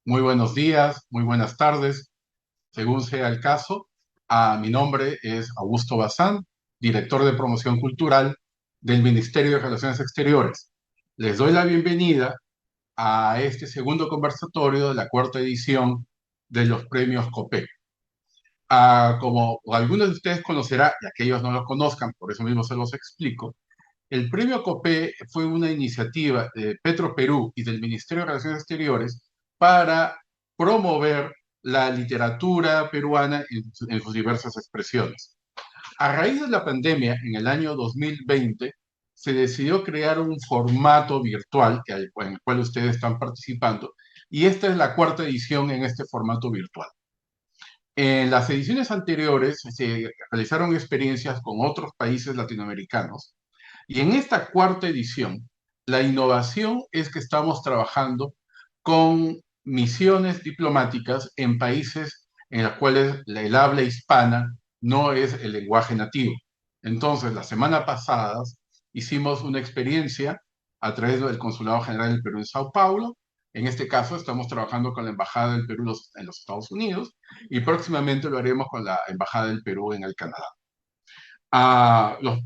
muy buenos días, muy buenas tardes, según sea el caso. Mi nombre es Augusto Bazán, director de promoción cultural del Ministerio de Relaciones Exteriores. Les doy la bienvenida a este segundo conversatorio de la cuarta edición de los premios COPEC. Como algunos de ustedes conocerán, y aquellos no lo conozcan, por eso mismo se los explico, el premio COPE fue una iniciativa de Petroperú y del Ministerio de Relaciones Exteriores para promover la literatura peruana en sus diversas expresiones. A raíz de la pandemia, en el año 2020, se decidió crear un formato virtual en el cual ustedes están participando, y esta es la cuarta edición en este formato virtual. En las ediciones anteriores se realizaron experiencias con otros países latinoamericanos y en esta cuarta edición, la innovación es que estamos trabajando con misiones diplomáticas en países en los cuales el habla hispana no es el lenguaje nativo. Entonces, la semana pasada hicimos una experiencia a través del Consulado General del Perú en Sao Paulo. En este caso, estamos trabajando con la Embajada del Perú en los Estados Unidos y próximamente lo haremos con la Embajada del Perú en el Canadá. Los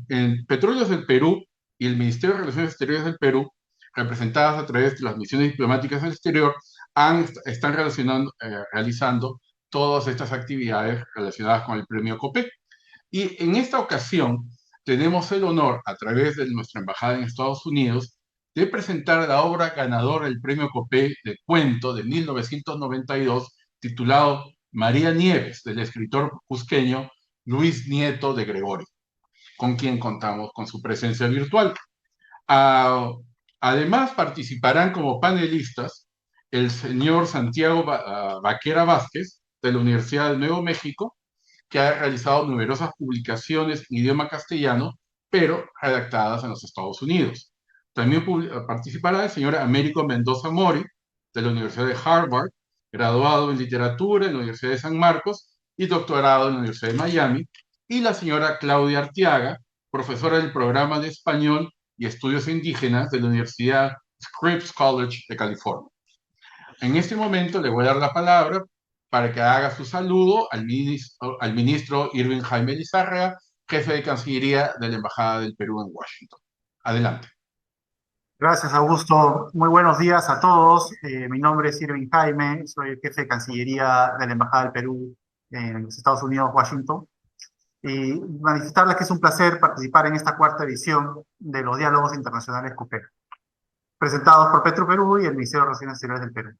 Petróleos del Perú y el Ministerio de Relaciones Exteriores del Perú, representadas a través de las misiones diplomáticas del exterior, están realizando todas estas actividades relacionadas con el premio COPEC. Y en esta ocasión tenemos el honor, a través de nuestra embajada en Estados Unidos, de presentar la obra ganadora del premio COPEC de cuento de 1992, titulado María Nieves, del escritor cusqueño Luis Nieto de Gregorio, con quien contamos con su presencia virtual. Ah, Además, participarán como panelistas el señor Santiago Vaquera Vázquez, de la Universidad de Nuevo México, que ha realizado numerosas publicaciones en idioma castellano, pero redactadas en los Estados Unidos. También participará el señor Américo Mendoza Mori, de la Universidad de Harvard, graduado en literatura en la Universidad de San Marcos y doctorado en la Universidad de Miami, y la señora Claudia Arteaga, profesora del programa de Español y Estudios Indígenas de la Universidad Scripps College de California. En este momento le voy a dar la palabra para que haga su saludo al ministro Irving Jaime Lizárraga, jefe de Cancillería de la Embajada del Perú en Washington. Adelante. Gracias, Augusto. Muy buenos días a todos. Mi nombre es Irving Jaime, soy el jefe de Cancillería de la Embajada del Perú en los Estados Unidos, Washington. Y manifestarles que es un placer participar en esta cuarta edición de los Diálogos Internacionales CUPEC, presentados por Petro Perú y el Ministerio de Relaciones Exteriores del Perú.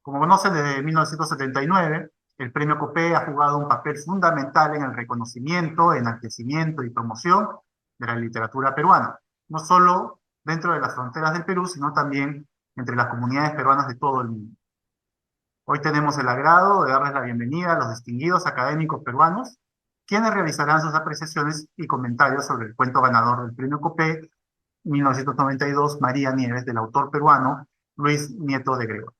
Como conocen, desde 1979, el premio COPE ha jugado un papel fundamental en el reconocimiento, enaltecimiento y promoción de la literatura peruana, no solo dentro de las fronteras del Perú, sino también entre las comunidades peruanas de todo el mundo. Hoy tenemos el agrado de darles la bienvenida a los distinguidos académicos peruanos, quienes realizarán sus apreciaciones y comentarios sobre el cuento ganador del premio COPE 1992, María Nieves, del autor peruano Luis Nieto de Gregorio.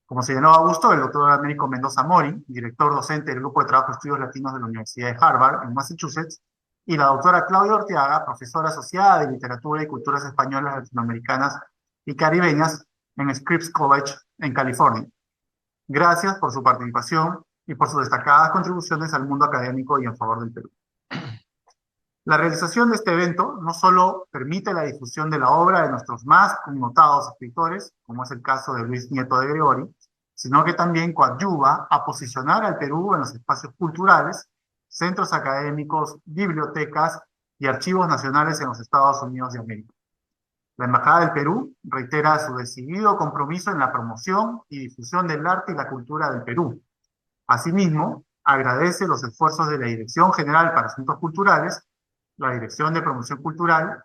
Como señaló Augusto, el doctor Américo Mendoza Mori, director docente del Grupo de Trabajo de Estudios Latinos de la Universidad de Harvard, en Massachusetts, y la doctora Claudia Orteaga, profesora asociada de Literatura y Culturas Españolas, Latinoamericanas y Caribeñas en Scripps College, en California. Gracias por su participación y por sus destacadas contribuciones al mundo académico y en favor del Perú. La realización de este evento no solo permite la difusión de la obra de nuestros más connotados escritores, como es el caso de Luis Nieto de Gregori, sino que también coadyuva a posicionar al Perú en los espacios culturales, centros académicos, bibliotecas y archivos nacionales en los Estados Unidos de América. La Embajada del Perú reitera su decidido compromiso en la promoción y difusión del arte y la cultura del Perú. Asimismo, agradece los esfuerzos de la Dirección General para Asuntos Culturales, la Dirección de Promoción Cultural,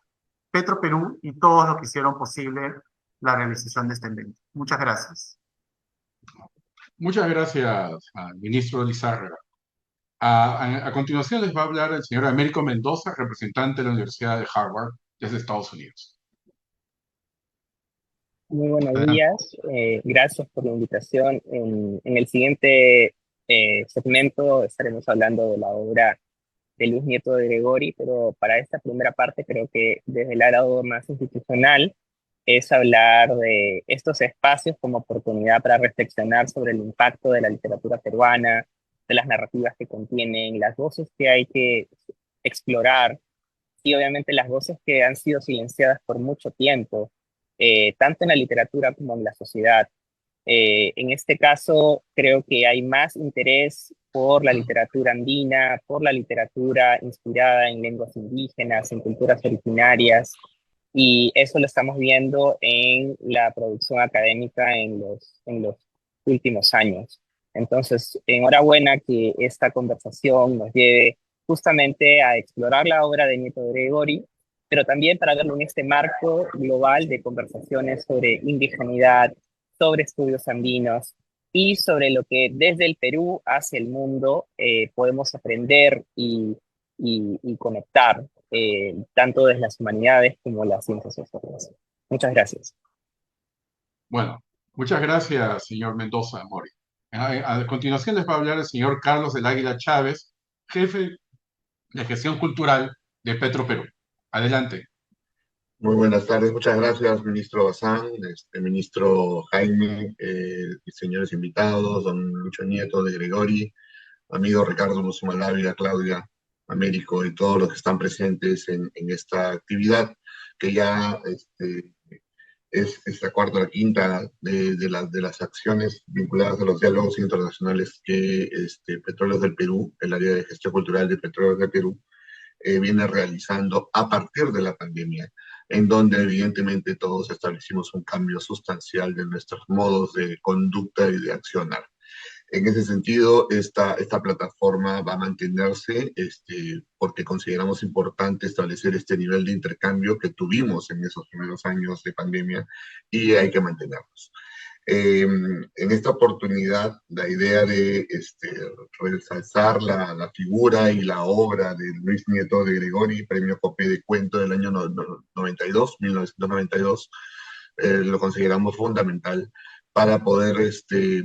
Petro Perú y todos los que hicieron posible la realización de este evento. Muchas gracias. Muchas gracias al ministro Lizárraga. A continuación les va a hablar el señor Américo Mendoza, representante de la Universidad de Harvard desde Estados Unidos. Muy buenos Adelante. días, gracias por la invitación. En el siguiente segmento estaremos hablando de la obra de Luis Nieto de Gregori, pero para esta primera parte creo que desde el lado más institucional es hablar de estos espacios como oportunidad para reflexionar sobre el impacto de la literatura peruana, de las narrativas que contienen, las voces que hay que explorar y obviamente las voces que han sido silenciadas por mucho tiempo, tanto en la literatura como en la sociedad. En este caso, creo que hay más interés por la literatura andina, por la literatura inspirada en lenguas indígenas, en culturas originarias, y eso lo estamos viendo en la producción académica en los últimos años. Entonces, enhorabuena que esta conversación nos lleve justamente a explorar la obra de Nieto de Gregori, pero también para verlo en este marco global de conversaciones sobre indigeneidad, sobre estudios andinos y sobre lo que desde el Perú hacia el mundo podemos aprender y conectar, tanto desde las humanidades como las ciencias sociales. Muchas gracias. Bueno, muchas gracias, señor Mendoza Mori. A continuación les va a hablar el señor Carlos del Águila Chávez, jefe de gestión cultural de Petro Perú. Adelante. Muy buenas tardes, muchas gracias, ministro Bazán, ministro Jaime, y señores invitados, don Lucho Nieto de Gregori, amigo Ricardo Musumalávida, Claudia, Américo y todos los que están presentes en esta actividad, que ya es la cuarta o la quinta de las acciones vinculadas a los diálogos internacionales que Petróleos del Perú, el área de gestión cultural de Petróleos del Perú, viene realizando a partir de la pandemia, en donde evidentemente todos establecimos un cambio sustancial de nuestros modos de conducta y de accionar. En ese sentido, esta plataforma va a mantenerse porque consideramos importante establecer este nivel de intercambio que tuvimos en esos primeros años de pandemia y hay que mantenerlos. En esta oportunidad, la idea de resalzar la figura y la obra de Luis Nieto de Gregori, premio Copé de Cuento del año 1992, lo consideramos fundamental para poder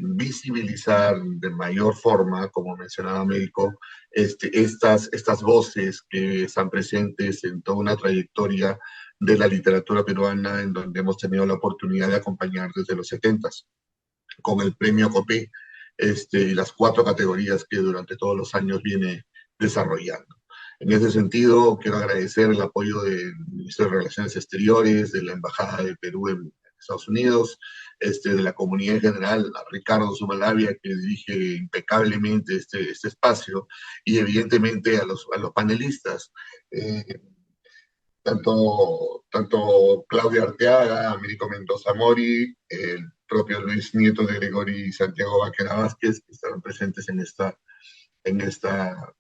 visibilizar de mayor forma, como mencionaba Américo, estas voces que están presentes en toda una trayectoria de la literatura peruana, en donde hemos tenido la oportunidad de acompañar desde los 70s, con el premio COPE, y las 4 categorías que durante todos los años viene desarrollando. En ese sentido, quiero agradecer el apoyo del Ministerio de Relaciones Exteriores, de la Embajada de Perú en Estados Unidos, de la comunidad en general, a Ricardo Sumalavia, que dirige impecablemente este espacio, y evidentemente a los panelistas, tanto Claudia Arteaga, Américo Mendoza Mori, el propio Luis Nieto de Gregori y Santiago Vaquera Vázquez, que estaban presentes en esta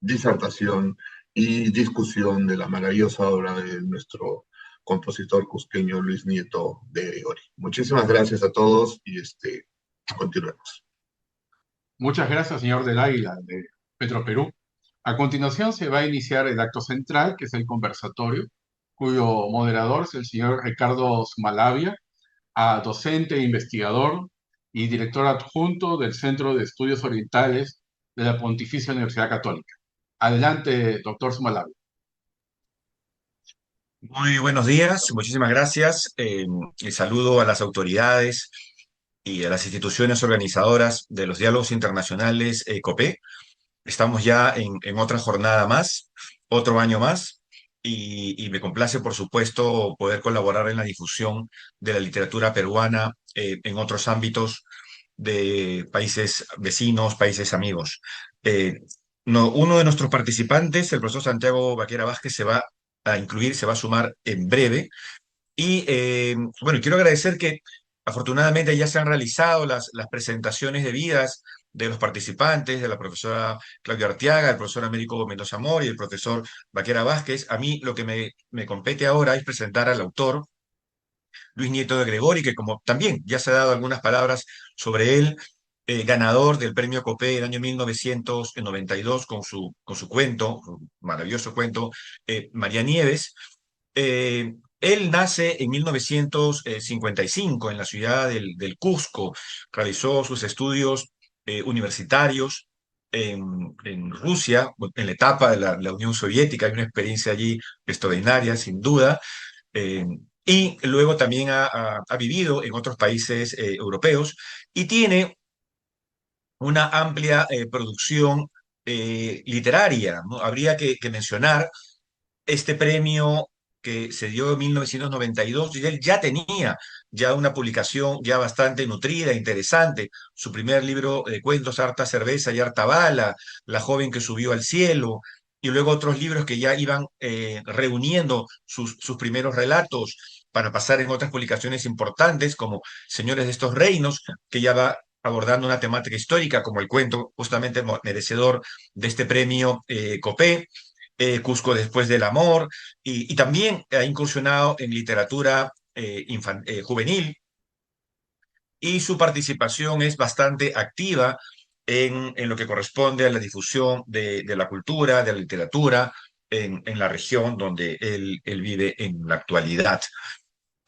disertación y discusión de la maravillosa obra de nuestro compositor cusqueño Luis Nieto de Gregori. Muchísimas gracias a todos y continuemos. Muchas gracias, señor del Águila, de Petro Perú. A continuación se va a iniciar el acto central, que es el conversatorio, cuyo moderador es el señor Ricardo Sumalavia, docente e investigador y director adjunto del Centro de Estudios Orientales de la Pontificia Universidad Católica. Adelante, doctor Sumalavia. Muy buenos días, muchísimas gracias. Y saludo a las autoridades y a las instituciones organizadoras de los diálogos internacionales COPE. Estamos ya en otra jornada más, otro año más, y me complace, por supuesto, poder colaborar en la difusión de la literatura peruana en otros ámbitos de países vecinos, países amigos. Uno de nuestros participantes, el profesor Santiago Vaquera Vázquez, se va a incluir, se va a sumar en breve. Y bueno, quiero agradecer que afortunadamente ya se han realizado las presentaciones debidas de los participantes, de la profesora Claudia Arteaga, el profesor Américo Mendoza Mori y el profesor Vaquera Vázquez. A mí lo que me compete ahora es presentar al autor, Luis Nieto de Gregori, que como también ya se ha dado algunas palabras sobre él, ganador del premio Copé del año 1992 con su cuento, un maravilloso cuento, María Nieves. Él nace en 1955 en la ciudad del Cusco, realizó sus estudios universitarios en Rusia, en la etapa de la Unión Soviética. Hay una experiencia allí extraordinaria, sin duda. y luego también ha vivido en otros países europeos y tiene una amplia producción literaria, ¿no? Habría que mencionar este premio que se dio en 1992 y él ya tenía ya una publicación ya bastante nutrida, interesante. Su primer libro de cuentos, Harta cerveza y harta bala, La joven que subió al cielo, y luego otros libros que ya iban reuniendo sus primeros relatos para pasar en otras publicaciones importantes como Señores de estos reinos, que ya va abordando una temática histórica como el cuento justamente merecedor de este premio Copé. Cusco después del amor, y también ha incursionado en literatura juvenil, y su participación es bastante activa en lo que corresponde a la difusión de la cultura, de la literatura en la región donde él vive en la actualidad.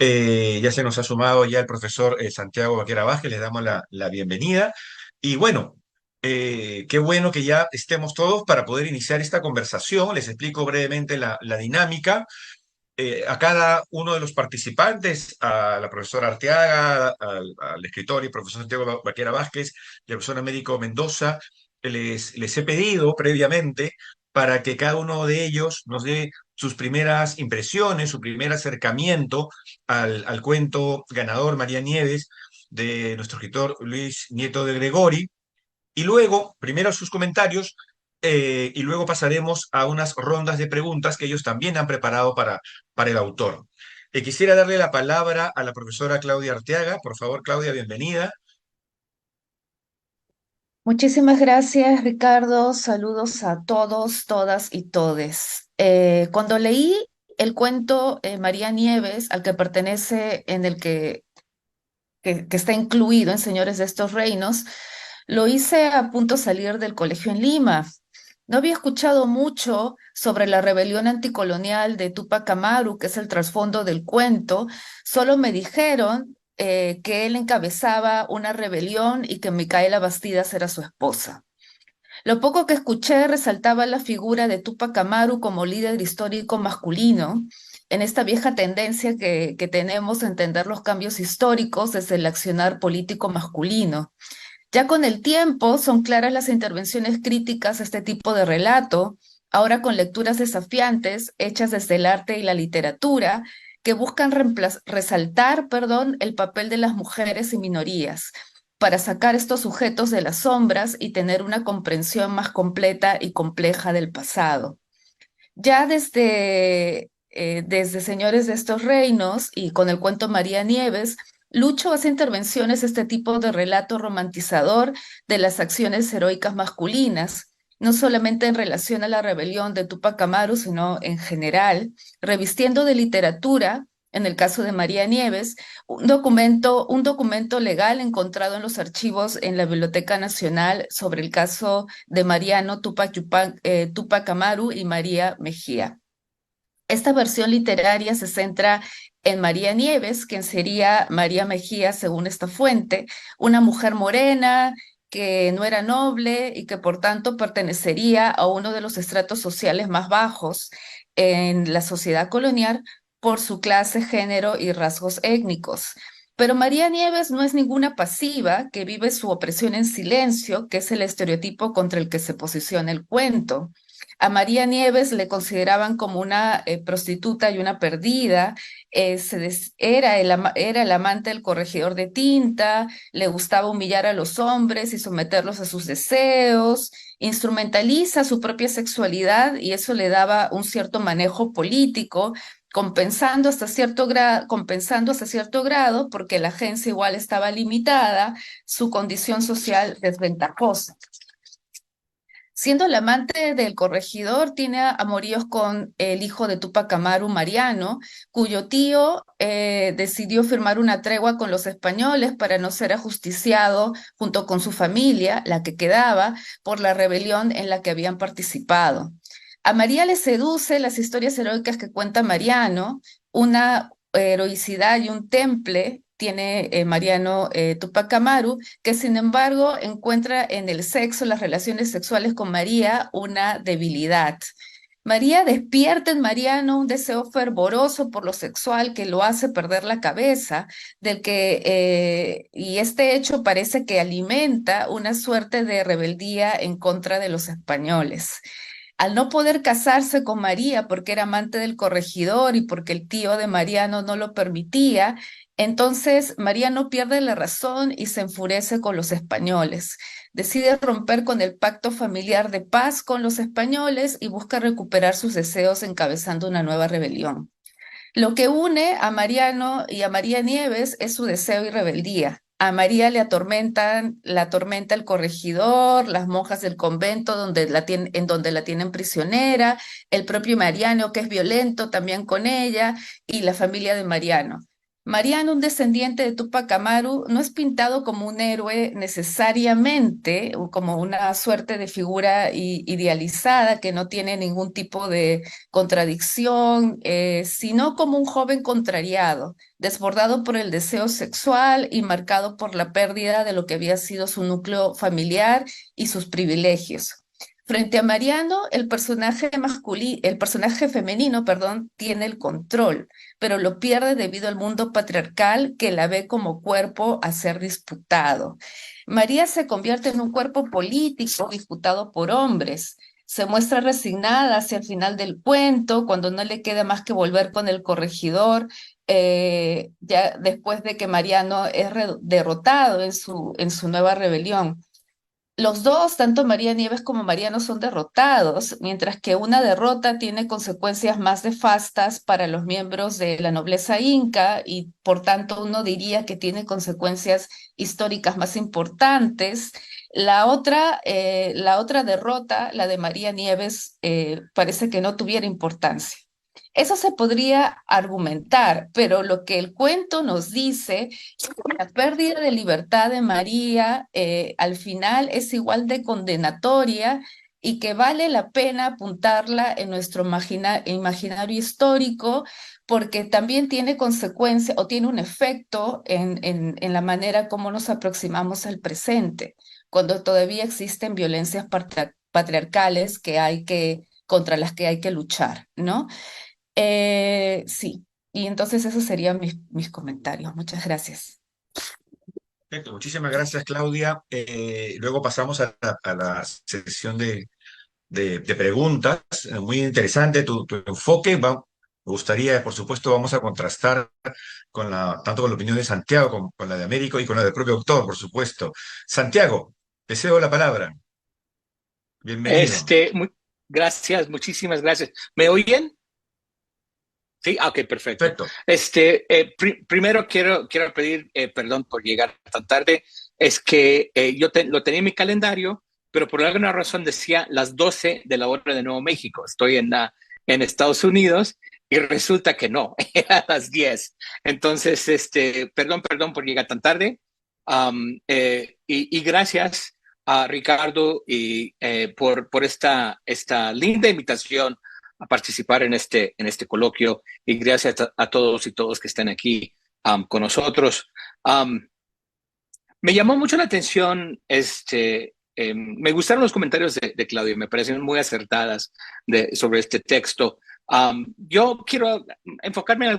Ya se nos ha sumado ya el profesor Santiago Vaquera Vázquez, le damos la bienvenida. Y bueno, qué bueno que ya estemos todos para poder iniciar esta conversación. Les explico brevemente la dinámica. A cada uno de los participantes, a la profesora Arteaga, al escritor y profesor Santiago Vaquera Vázquez y al profesor médico Mendoza, les he pedido previamente para que cada uno de ellos nos dé sus primeras impresiones, su primer acercamiento al cuento ganador María Nieves de nuestro escritor Luis Nieto de Gregori, y luego, primero sus comentarios, y luego pasaremos a unas rondas de preguntas que ellos también han preparado para el autor. Quisiera darle la palabra a la profesora Claudia Arteaga. Por favor, Claudia, bienvenida. Muchísimas gracias, Ricardo. Saludos a todos, todas y todes. Cuando leí el cuento María Nieves, al que pertenece, en el que está incluido en Señores de estos Reinos, lo hice a punto de salir del colegio en Lima. No había escuchado mucho sobre la rebelión anticolonial de Túpac Amaru, que es el trasfondo del cuento. Solo me dijeron que él encabezaba una rebelión y que Micaela Bastidas era su esposa. Lo poco que escuché resaltaba la figura de Túpac Amaru como líder histórico masculino, en esta vieja tendencia que tenemos a entender los cambios históricos desde el accionar político masculino. Ya con el tiempo son claras las intervenciones críticas a este tipo de relato, ahora con lecturas desafiantes hechas desde el arte y la literatura, que buscan resaltar, el papel de las mujeres y minorías, para sacar estos sujetos de las sombras y tener una comprensión más completa y compleja del pasado. Ya desde Señores de estos Reinos y con el cuento María Nieves, Lucho hace intervenciones a este tipo de relato romantizador de las acciones heroicas masculinas, no solamente en relación a la rebelión de Túpac Amaru, sino en general, revistiendo de literatura, en el caso de María Nieves, un documento legal encontrado en los archivos en la Biblioteca Nacional sobre el caso de Mariano Túpac Amaru y María Mejía. Esta versión literaria se centra en María Nieves, quien sería María Mejía según esta fuente, una mujer morena que no era noble y que por tanto pertenecería a uno de los estratos sociales más bajos en la sociedad colonial por su clase, género y rasgos étnicos. Pero María Nieves no es ninguna pasiva que vive su opresión en silencio, que es el estereotipo contra el que se posiciona el cuento. A María Nieves le consideraban como una prostituta y una perdida. Era el amante del corregidor de tinta, le gustaba humillar a los hombres y someterlos a sus deseos, instrumentaliza su propia sexualidad y eso le daba un cierto manejo político, compensando hasta cierto grado, porque la agencia igual estaba limitada, su condición social desventajosa. Siendo el amante del corregidor, tiene amoríos con el hijo de Túpac Amaru, Mariano, cuyo tío decidió firmar una tregua con los españoles para no ser ajusticiado junto con su familia, la que quedaba, por la rebelión en la que habían participado. A María le seduce las historias heroicas que cuenta Mariano, una heroicidad y un temple tiene Mariano Túpac Amaru, que sin embargo encuentra en el sexo, las relaciones sexuales con María, una debilidad. María despierta en Mariano un deseo fervoroso por lo sexual que lo hace perder la cabeza, y este hecho parece que alimenta una suerte de rebeldía en contra de los españoles. Al no poder casarse con María porque era amante del corregidor y porque el tío de Mariano no lo permitía, entonces Mariano pierde la razón y se enfurece con los españoles. Decide romper con el pacto familiar de paz con los españoles y busca recuperar sus deseos encabezando una nueva rebelión. Lo que une a Mariano y a María Nieves es su deseo y rebeldía. A María la atormenta el corregidor, las monjas del convento en donde la tienen prisionera, el propio Mariano, que es violento también con ella, y la familia de Mariano. Mariano, un descendiente de Tupac Amaru, no es pintado como un héroe necesariamente, o como una suerte de figura idealizada que no tiene ningún tipo de contradicción, sino como un joven contrariado, desbordado por el deseo sexual y marcado por la pérdida de lo que había sido su núcleo familiar y sus privilegios. Frente a Mariano, el personaje femenino, perdón, tiene el control, pero lo pierde debido al mundo patriarcal que la ve como cuerpo a ser disputado. María se convierte en un cuerpo político disputado por hombres. Se muestra resignada hacia el final del cuento, cuando no le queda más que volver con el corregidor, ya después de que Mariano es derrotado en su nueva rebelión. Los dos, tanto María Nieves como Mariano, son derrotados, mientras que una derrota tiene consecuencias más nefastas para los miembros de la nobleza inca y por tanto uno diría que tiene consecuencias históricas más importantes. La otra derrota, la de María Nieves, parece que no tuviera importancia. Eso se podría argumentar, pero lo que el cuento nos dice es que la pérdida de libertad de María al final es igual de condenatoria y que vale la pena apuntarla en nuestro imaginario histórico porque también tiene consecuencia o tiene un efecto en la manera como nos aproximamos al presente, cuando todavía existen violencias patriarcales contra las que hay que luchar, ¿no? Sí, y entonces esos serían mis comentarios. Muchas gracias. Perfecto, muchísimas gracias, Claudia. Luego pasamos a la sesión de preguntas. Muy interesante tu enfoque. Me gustaría, por supuesto, vamos a contrastar tanto con la opinión de Santiago como con la de Américo y con la del propio autor, por supuesto. Santiago, te cedo la palabra. Bienvenido. Gracias, muchísimas gracias. ¿Me oyen? Sí, ok, perfecto. Primero quiero pedir perdón por llegar tan tarde. Es que lo tenía en mi calendario, pero por alguna razón decía las 12 de la hora de Nuevo México. Estoy en Estados Unidos y resulta que no, era las 10. Entonces, perdón por llegar tan tarde. Y gracias a Ricardo por esta linda invitación a participar en este coloquio y gracias a todos y todos que están aquí con nosotros. Me llamó mucho la atención, me gustaron los comentarios de Claudia, me parecen muy acertadas sobre este texto. Yo quiero enfocarme en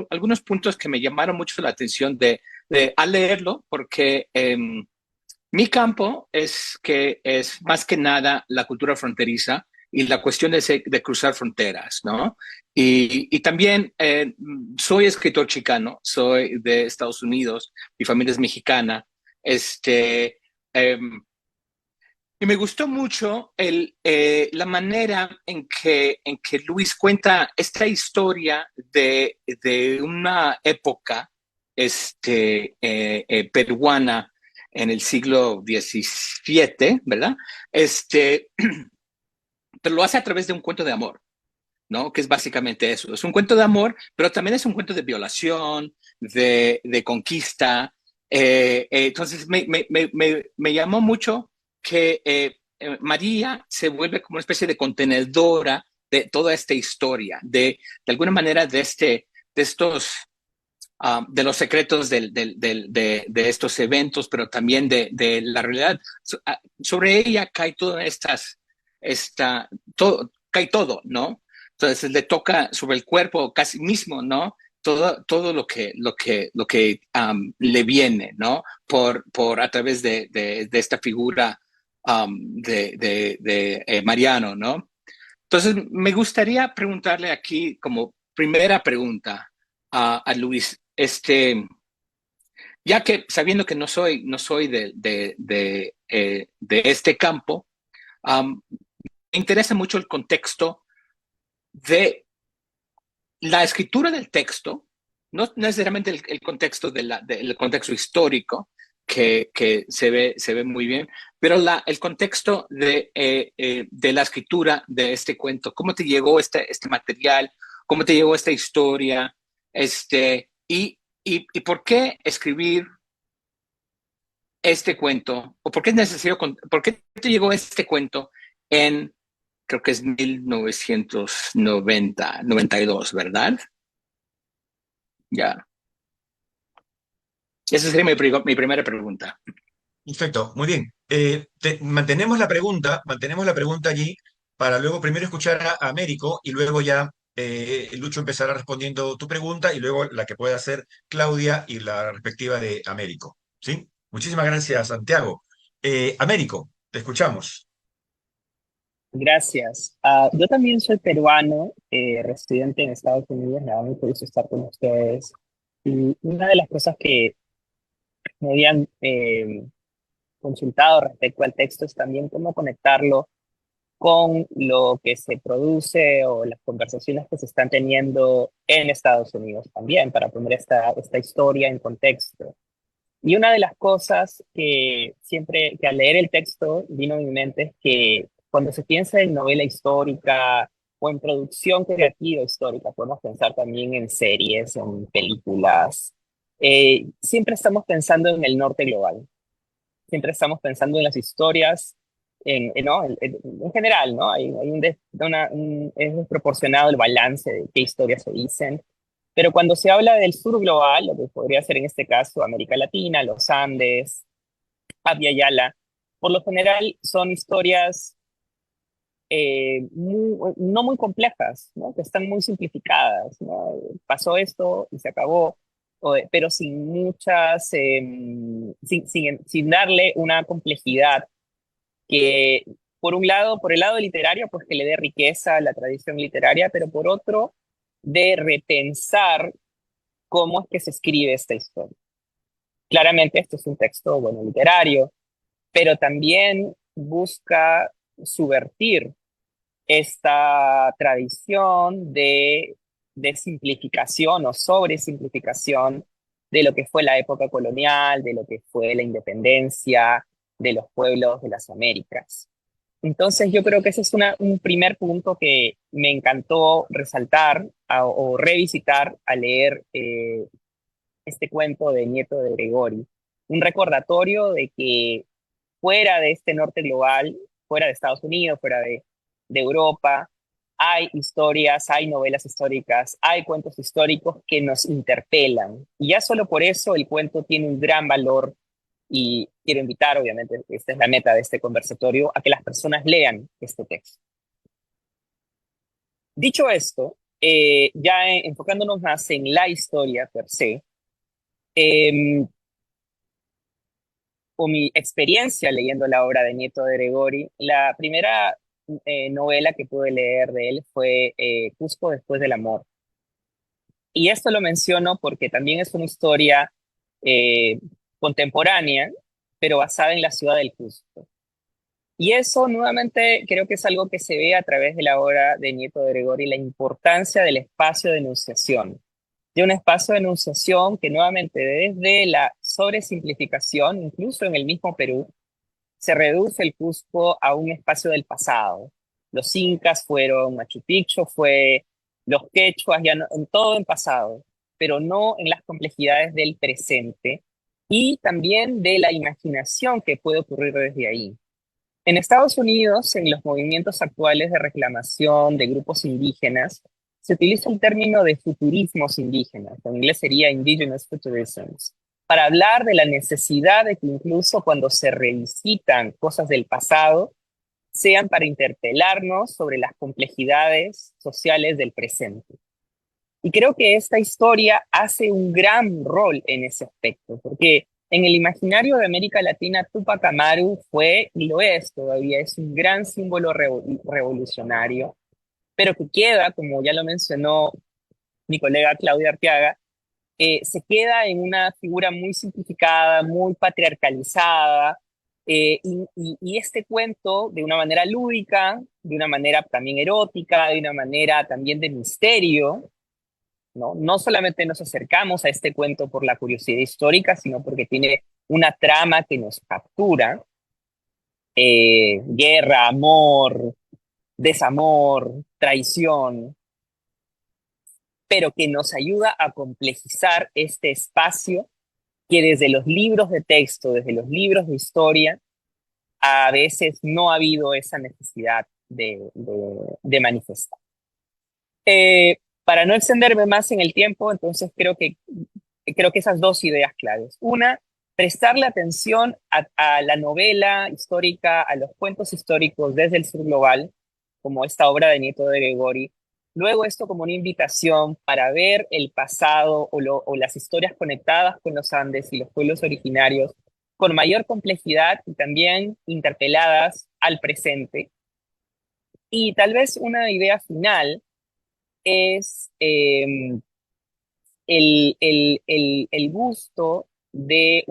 algunos puntos que me llamaron mucho la atención al leerlo, porque mi campo es más que nada la cultura fronteriza y la cuestión de cruzar fronteras, ¿no? Y también soy escritor chicano, soy de Estados Unidos, mi familia es mexicana, y me gustó mucho la manera en que Luis cuenta esta historia de una época peruana en el siglo XVII, ¿verdad? Pero lo hace a través de un cuento de amor, ¿no? Que es básicamente eso. Es un cuento de amor, pero también es un cuento de violación, de conquista. Entonces me llamó mucho que María se vuelve como una especie de contenedora de toda esta historia, de alguna manera de los secretos de estos eventos, pero también de la realidad. Sobre ella cae todas cae todo, ¿no? Entonces le toca sobre el cuerpo casi mismo, ¿no? Todo lo que le viene, ¿no? Por a través de esta figura de Mariano, ¿no? Entonces, me gustaría preguntarle aquí como primera pregunta a Luis, ya que sabiendo que no soy de este campo, me interesa mucho el contexto de la escritura del texto, no necesariamente el contexto del contexto histórico, que se ve muy bien, pero el contexto de la escritura de este cuento. ¿Cómo te llegó este material? ¿Cómo te llegó esta historia? Y por qué escribir este cuento? ¿O por qué es necesario? ¿Por qué te llegó este cuento en, creo que es 1992, ¿verdad? Ya. Esa sería mi primera pregunta. Perfecto, muy bien. Mantenemos la pregunta allí para luego primero escuchar a Américo y luego ya Lucho empezará respondiendo tu pregunta y luego la que pueda hacer Claudia y la respectiva de Américo. ¿Sí? Muchísimas gracias, Santiago. Américo, te escuchamos. Gracias. Yo también soy peruano, residente en Estados Unidos, me da mucho gusto estar con ustedes. Y una de las cosas que me habían consultado respecto al texto es también cómo conectarlo con lo que se produce o las conversaciones que se están teniendo en Estados Unidos también, para poner esta historia en contexto. Y una de las cosas que siempre, que al leer el texto vino a mi mente es que cuando se piensa en novela histórica o en producción creativa histórica, podemos pensar también en series, en películas, siempre estamos pensando en el norte global, siempre estamos pensando en las historias, ¿no? En general, ¿no? Es desproporcionado el balance de qué historias se dicen, pero cuando se habla del sur global, lo que podría ser en este caso América Latina, los Andes, Abya Yala, por lo general son historias no muy complejas, ¿no? Que están muy simplificadas, ¿no? Pasó esto y se acabó, pero sin muchas, sin darle una complejidad que, por un lado, por el lado literario, pues que le dé riqueza a la tradición literaria, pero por otro, de repensar cómo es que se escribe esta historia. Claramente esto es un texto, bueno, literario, pero también busca subvertir esta tradición de simplificación o sobresimplificación de lo que fue la época colonial, de lo que fue la independencia de los pueblos de las Américas. Entonces yo creo que ese es un primer punto que me encantó resaltar o revisitar al leer este cuento de Nieto de Gregori. Un recordatorio de que fuera de este norte global, fuera de Estados Unidos, fuera de Europa, hay historias, hay novelas históricas, hay cuentos históricos que nos interpelan. Y ya solo por eso el cuento tiene un gran valor y quiero invitar, obviamente, esta es la meta de este conversatorio, a que las personas lean este texto. Dicho esto, ya enfocándonos más en la historia per se, o mi experiencia leyendo la obra de Nieto de Gregori, la primera novela que pude leer de él fue Cusco después del amor. Y esto lo menciono porque también es una historia contemporánea, pero basada en la ciudad del Cusco. Y eso nuevamente creo que es algo que se ve a través de la obra de Nieto de Gregori, la importancia del espacio de enunciación. De un espacio de enunciación que nuevamente desde la sobresimplificación, incluso en el mismo Perú, se reduce el Cusco a un espacio del pasado. Los incas fueron, Machu Picchu fue, los quechuas, ya no, en todo en pasado, pero no en las complejidades del presente y también de la imaginación que puede ocurrir desde ahí. En Estados Unidos, en los movimientos actuales de reclamación de grupos indígenas, se utiliza el término de futurismos indígenas, en inglés sería indigenous futurisms, para hablar de la necesidad de que incluso cuando se revisitan cosas del pasado, sean para interpelarnos sobre las complejidades sociales del presente. Y creo que esta historia hace un gran rol en ese aspecto, porque en el imaginario de América Latina, Túpac Amaru fue, y lo es todavía, es un gran símbolo revolucionario, pero que queda, como ya lo mencionó mi colega Claudia Arteaga, se queda en una figura muy simplificada, muy patriarcalizada, y este cuento, de una manera lúdica, de una manera también erótica, de una manera también de misterio, ¿no? No solamente nos acercamos a este cuento por la curiosidad histórica, sino porque tiene una trama que nos captura, guerra, amor, desamor, traición, pero que nos ayuda a complejizar este espacio que desde los libros de texto, desde los libros de historia, a veces no ha habido esa necesidad de manifestar. Para no extenderme más en el tiempo, entonces creo que esas dos ideas claves. Una, prestarle atención a la novela histórica, a los cuentos históricos desde el sur global, como esta obra de Nieto de Gregori. Luego esto como una invitación para ver el pasado o las historias conectadas con los Andes y los pueblos originarios con mayor complejidad y también interpeladas al presente. Y tal vez una idea final es el gusto del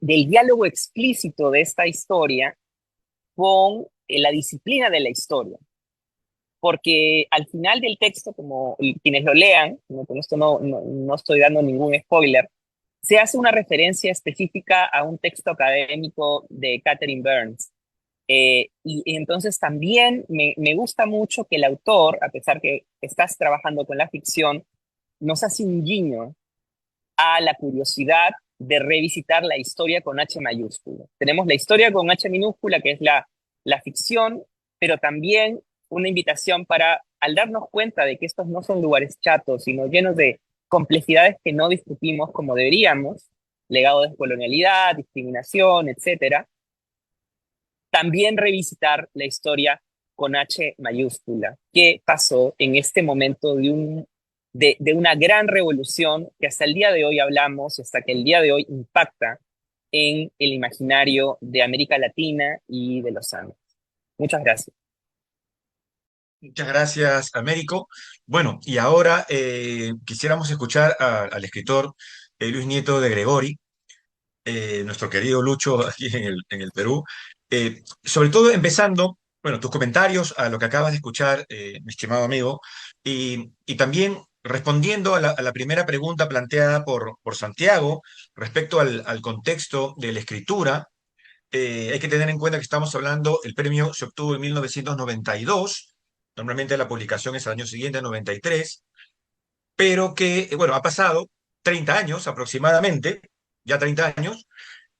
diálogo explícito de esta historia con la disciplina de la historia. Porque al final del texto, como quienes lo lean, con esto no estoy dando ningún spoiler, se hace una referencia específica a un texto académico de Catherine Burns. Y entonces también me gusta mucho que el autor, a pesar que estás trabajando con la ficción, nos hace un guiño a la curiosidad de revisitar la historia con H mayúscula. Tenemos la historia con H minúscula, que es la ficción, pero también una invitación para, al darnos cuenta de que estos no son lugares chatos, sino llenos de complejidades que no discutimos como deberíamos, legado de colonialidad, discriminación, etcétera, también revisitar la historia con H mayúscula. ¿Qué pasó en este momento de una gran revolución que hasta el día de hoy hablamos y hasta que el día de hoy impacta en el imaginario de América Latina y de los Andes? Muchas gracias. Muchas gracias, Américo. Bueno, y ahora quisiéramos escuchar al escritor Luis Nieto de Gregori, nuestro querido Lucho aquí en el Perú. Sobre todo empezando, bueno, tus comentarios a lo que acabas de escuchar, mi estimado amigo, y también respondiendo a la primera pregunta planteada por Santiago respecto al contexto de la escritura. Hay que tener en cuenta que estamos hablando, el premio se obtuvo en 1992, normalmente la publicación es al año siguiente, 93, pero que, bueno, ha pasado 30 años aproximadamente, ya 30 años,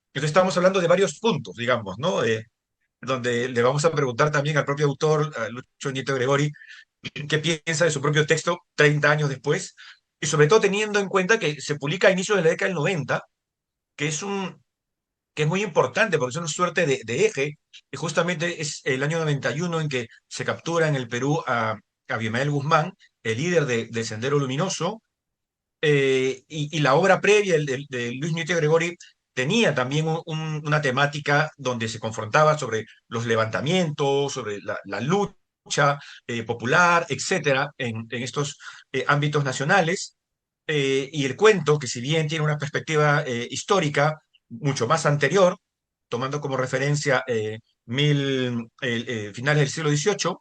entonces estamos hablando de varios puntos, digamos, ¿no? Donde le vamos a preguntar también al propio autor, a Lucho Nieto Gregori, qué piensa de su propio texto 30 años después, y sobre todo teniendo en cuenta que se publica a inicios de la década del 90, que es que es muy importante porque es una suerte de eje, y justamente es el año 91 en que se captura en el Perú a Abimael Guzmán, el líder de Sendero Luminoso, y la obra previa de Luis Nieto Gregori tenía también una temática donde se confrontaba sobre los levantamientos, sobre la lucha popular, etcétera, en estos ámbitos nacionales. Y el cuento, que si bien tiene una perspectiva histórica mucho más anterior, tomando como referencia finales del siglo XVIII,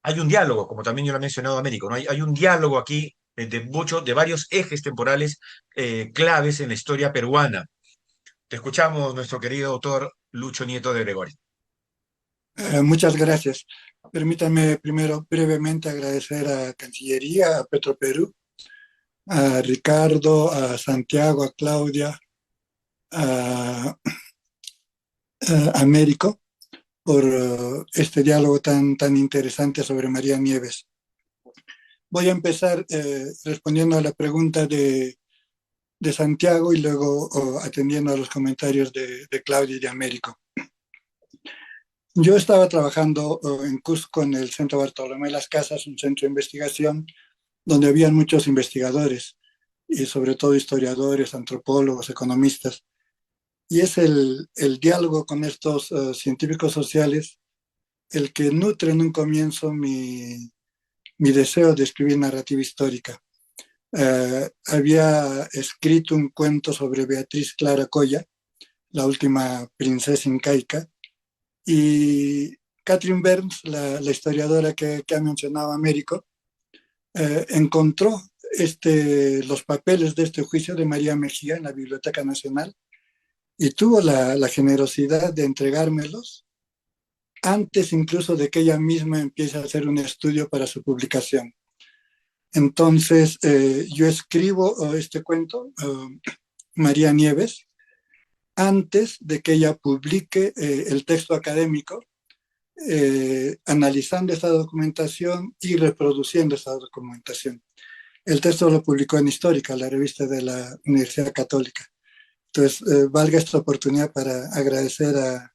hay un diálogo, como también yo lo he mencionado, Américo, ¿no? Hay un diálogo aquí de varios ejes temporales claves en la historia peruana. Te escuchamos, nuestro querido autor Lucho Nieto de Gregori. Muchas gracias. Permítanme primero brevemente agradecer a Cancillería, a Petroperú, a Ricardo, a Santiago, a Claudia, a Américo, por este diálogo tan interesante sobre María Nieves. Voy a empezar respondiendo a la pregunta de Santiago y luego atendiendo a los comentarios de Claudia y de Américo. Yo estaba trabajando en Cusco en el Centro Bartolomé Las Casas, un centro de investigación donde habían muchos investigadores y sobre todo historiadores, antropólogos, economistas. Y es el diálogo con estos científicos sociales el que nutre en un comienzo mi deseo de escribir narrativa histórica. Había escrito un cuento sobre Beatriz Clara Coya, la última princesa incaica, y Catherine Burns, la historiadora que ha mencionado Américo, encontró los papeles de este juicio de María Mejía en la Biblioteca Nacional y tuvo la generosidad de entregármelos antes incluso de que ella misma empiece a hacer un estudio para su publicación. Entonces, yo escribo este cuento, María Nieves, antes de que ella publique el texto académico, analizando esta documentación y reproduciendo esa documentación. El texto lo publicó en Histórica, la revista de la Universidad Católica. Entonces, valga esta oportunidad para agradecer a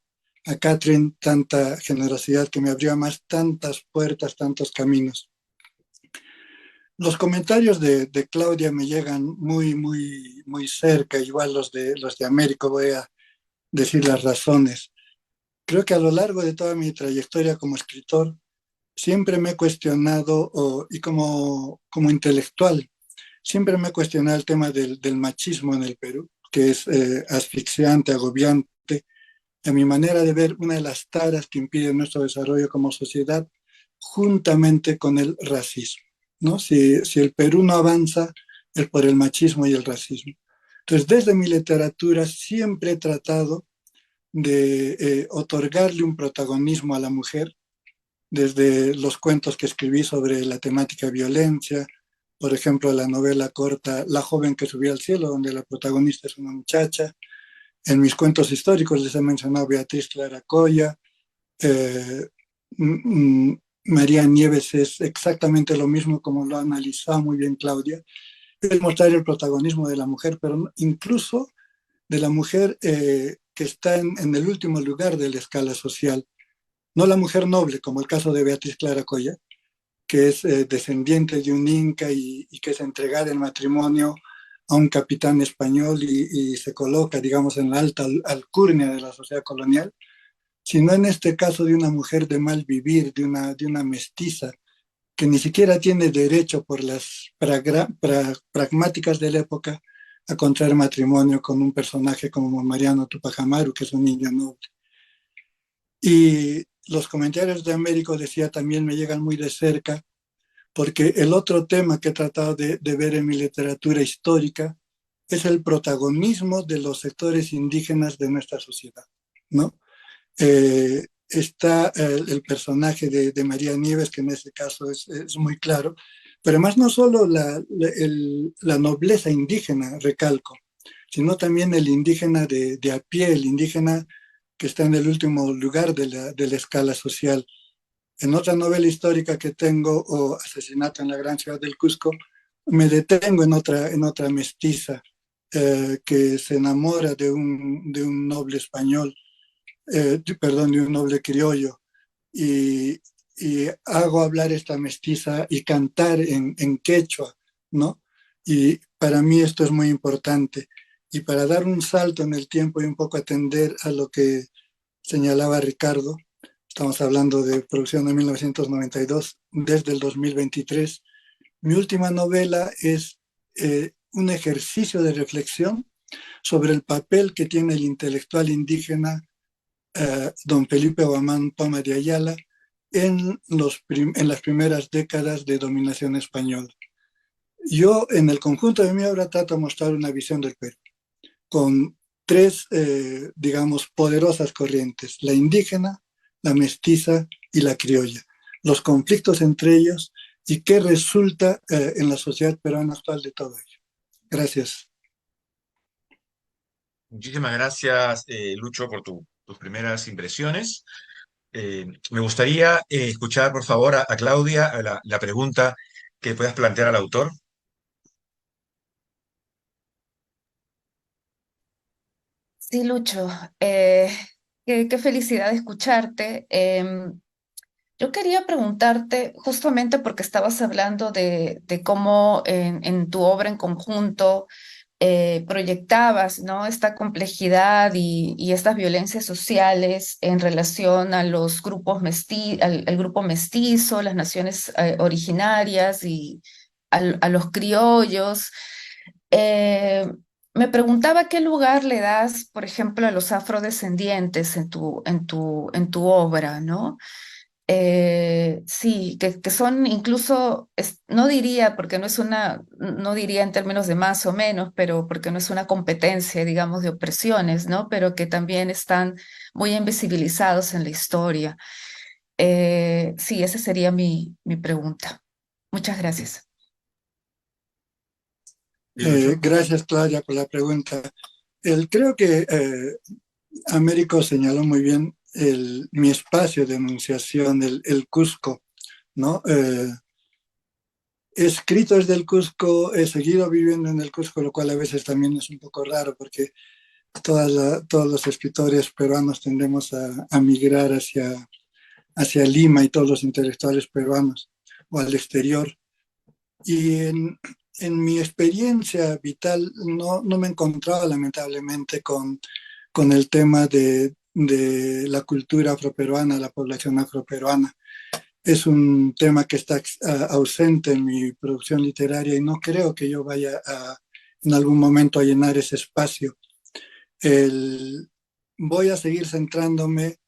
Catherine tanta generosidad que me abrió más tantas puertas, tantos caminos. Los comentarios de Claudia me llegan muy cerca, igual los de Américo, voy a decir las razones. Creo que a lo largo de toda mi trayectoria como escritor, siempre me he cuestionado, y como intelectual, siempre me he cuestionado el tema del machismo en el Perú, que es asfixiante, agobiante. A mi manera de ver, una de las taras que impiden nuestro desarrollo como sociedad, juntamente con el racismo, ¿no? Si el Perú no avanza, es por el machismo y el racismo. Entonces, desde mi literatura siempre he tratado de otorgarle un protagonismo a la mujer, desde los cuentos que escribí sobre la temática de violencia, por ejemplo, la novela corta La joven que subió al cielo, donde la protagonista es una muchacha. En mis cuentos históricos les he mencionado Beatriz Clara Coya, María Nieves es exactamente lo mismo, como lo ha analizado muy bien Claudia, es mostrar el protagonismo de la mujer, pero incluso de la mujer que está en el último lugar de la escala social, no la mujer noble, como el caso de Beatriz Clara Coya, que es descendiente de un inca y que es entregada en matrimonio a un capitán español y se coloca, digamos, en la alta alcurnia de la sociedad colonial, sino en este caso de una mujer de mal vivir, de una mestiza, que ni siquiera tiene derecho por las pragmáticas de la época a contraer matrimonio con un personaje como Mariano Tupac Amaru, que es un niño noble. Y los comentarios de Américo, decía, también me llegan muy de cerca, porque el otro tema que he tratado de ver en mi literatura histórica es el protagonismo de los sectores indígenas de nuestra sociedad, ¿no? Está el personaje de María Nieves, que en este caso es muy claro, pero además no solo la nobleza indígena, recalco, sino también el indígena de a pie, el indígena que está en el último lugar de la escala social. En otra novela histórica que tengo, o Asesinato en la gran ciudad del Cusco, me detengo en otra mestiza que se enamora de un noble español, perdón, de un noble criollo, y hago hablar esta mestiza y cantar en quechua, ¿no? Y para mí esto es muy importante. Y para dar un salto en el tiempo y un poco atender a lo que señalaba Ricardo, estamos hablando de producción de 1992, desde el 2023, mi última novela es un ejercicio de reflexión sobre el papel que tiene el intelectual indígena don Felipe Guamán Poma de Ayala en las primeras décadas de dominación española. Yo, en el conjunto de mi obra, trato de mostrar una visión del Perú, con tres, digamos, poderosas corrientes: la indígena, la mestiza y la criolla. Los conflictos entre ellos y qué resulta en la sociedad peruana actual de todo ello. Gracias. Muchísimas gracias, Lucho, por tus primeras impresiones. Me gustaría escuchar, por favor, a Claudia la pregunta que puedas plantear al autor. Sí, Lucho. Qué felicidad escucharte. Yo quería preguntarte, justamente porque estabas hablando de cómo en tu obra en conjunto proyectabas, ¿no? Esta complejidad y estas violencias sociales en relación a los grupos al grupo mestizo, las naciones originarias y a los criollos. Eh, Me preguntaba qué lugar le das, por ejemplo, a los afrodescendientes en tu obra, ¿no? Sí, que son incluso, no diría, porque no diría en términos de más o menos, pero porque no es una competencia, digamos, de opresiones, ¿no? Pero que también están muy invisibilizados en la historia. Sí, esa sería mi pregunta. Muchas gracias. ¿Y Lucho? Gracias, Claudia, por la pregunta. Creo que Américo señaló muy bien mi espacio de enunciación, el Cusco, ¿no? He escrito desde el Cusco, he seguido viviendo en el Cusco, lo cual a veces también es un poco raro porque todos los escritores peruanos tendemos a migrar hacia Lima y todos los intelectuales peruanos o al exterior. Y en mi experiencia vital no me he encontrado lamentablemente con el tema de la cultura afroperuana, la población afroperuana. Es un tema que está ausente en mi producción literaria y no creo que yo vaya en algún momento a llenar ese espacio. Voy a seguir centrándome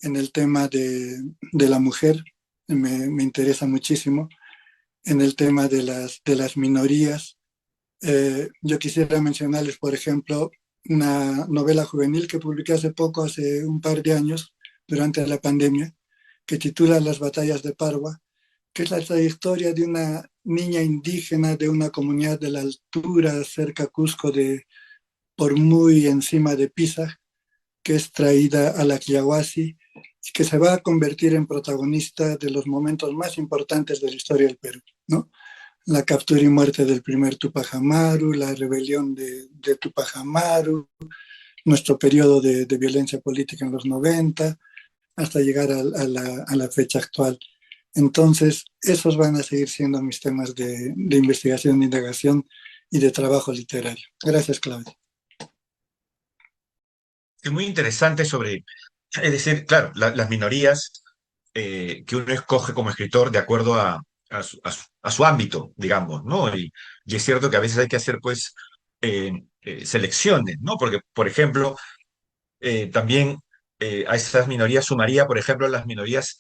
en el tema de la mujer, me interesa muchísimo, en el tema de las minorías. Yo quisiera mencionarles, por ejemplo, una novela juvenil que publiqué hace poco, hace un par de años, durante la pandemia, que titula Las batallas de Parwa, que es la trayectoria de una niña indígena de una comunidad de la altura cerca a Cusco, por muy encima de Pisa, que es traída a la Quiahuasi y que se va a convertir en protagonista de los momentos más importantes de la historia del Perú, ¿no? La captura y muerte del primer Tupac Amaru, la rebelión de Tupac Amaru, nuestro periodo de violencia política en los 90, hasta llegar a la fecha actual. Entonces, esos van a seguir siendo mis temas de investigación, de indagación y de trabajo literario. Gracias, Claudia. Es muy interesante es decir, claro, las minorías que uno escoge como escritor de acuerdo a su ámbito, digamos, ¿no? Y es cierto que a veces hay que hacer, pues, selecciones, ¿no? Porque, por ejemplo, también a esas minorías sumaría, por ejemplo, las minorías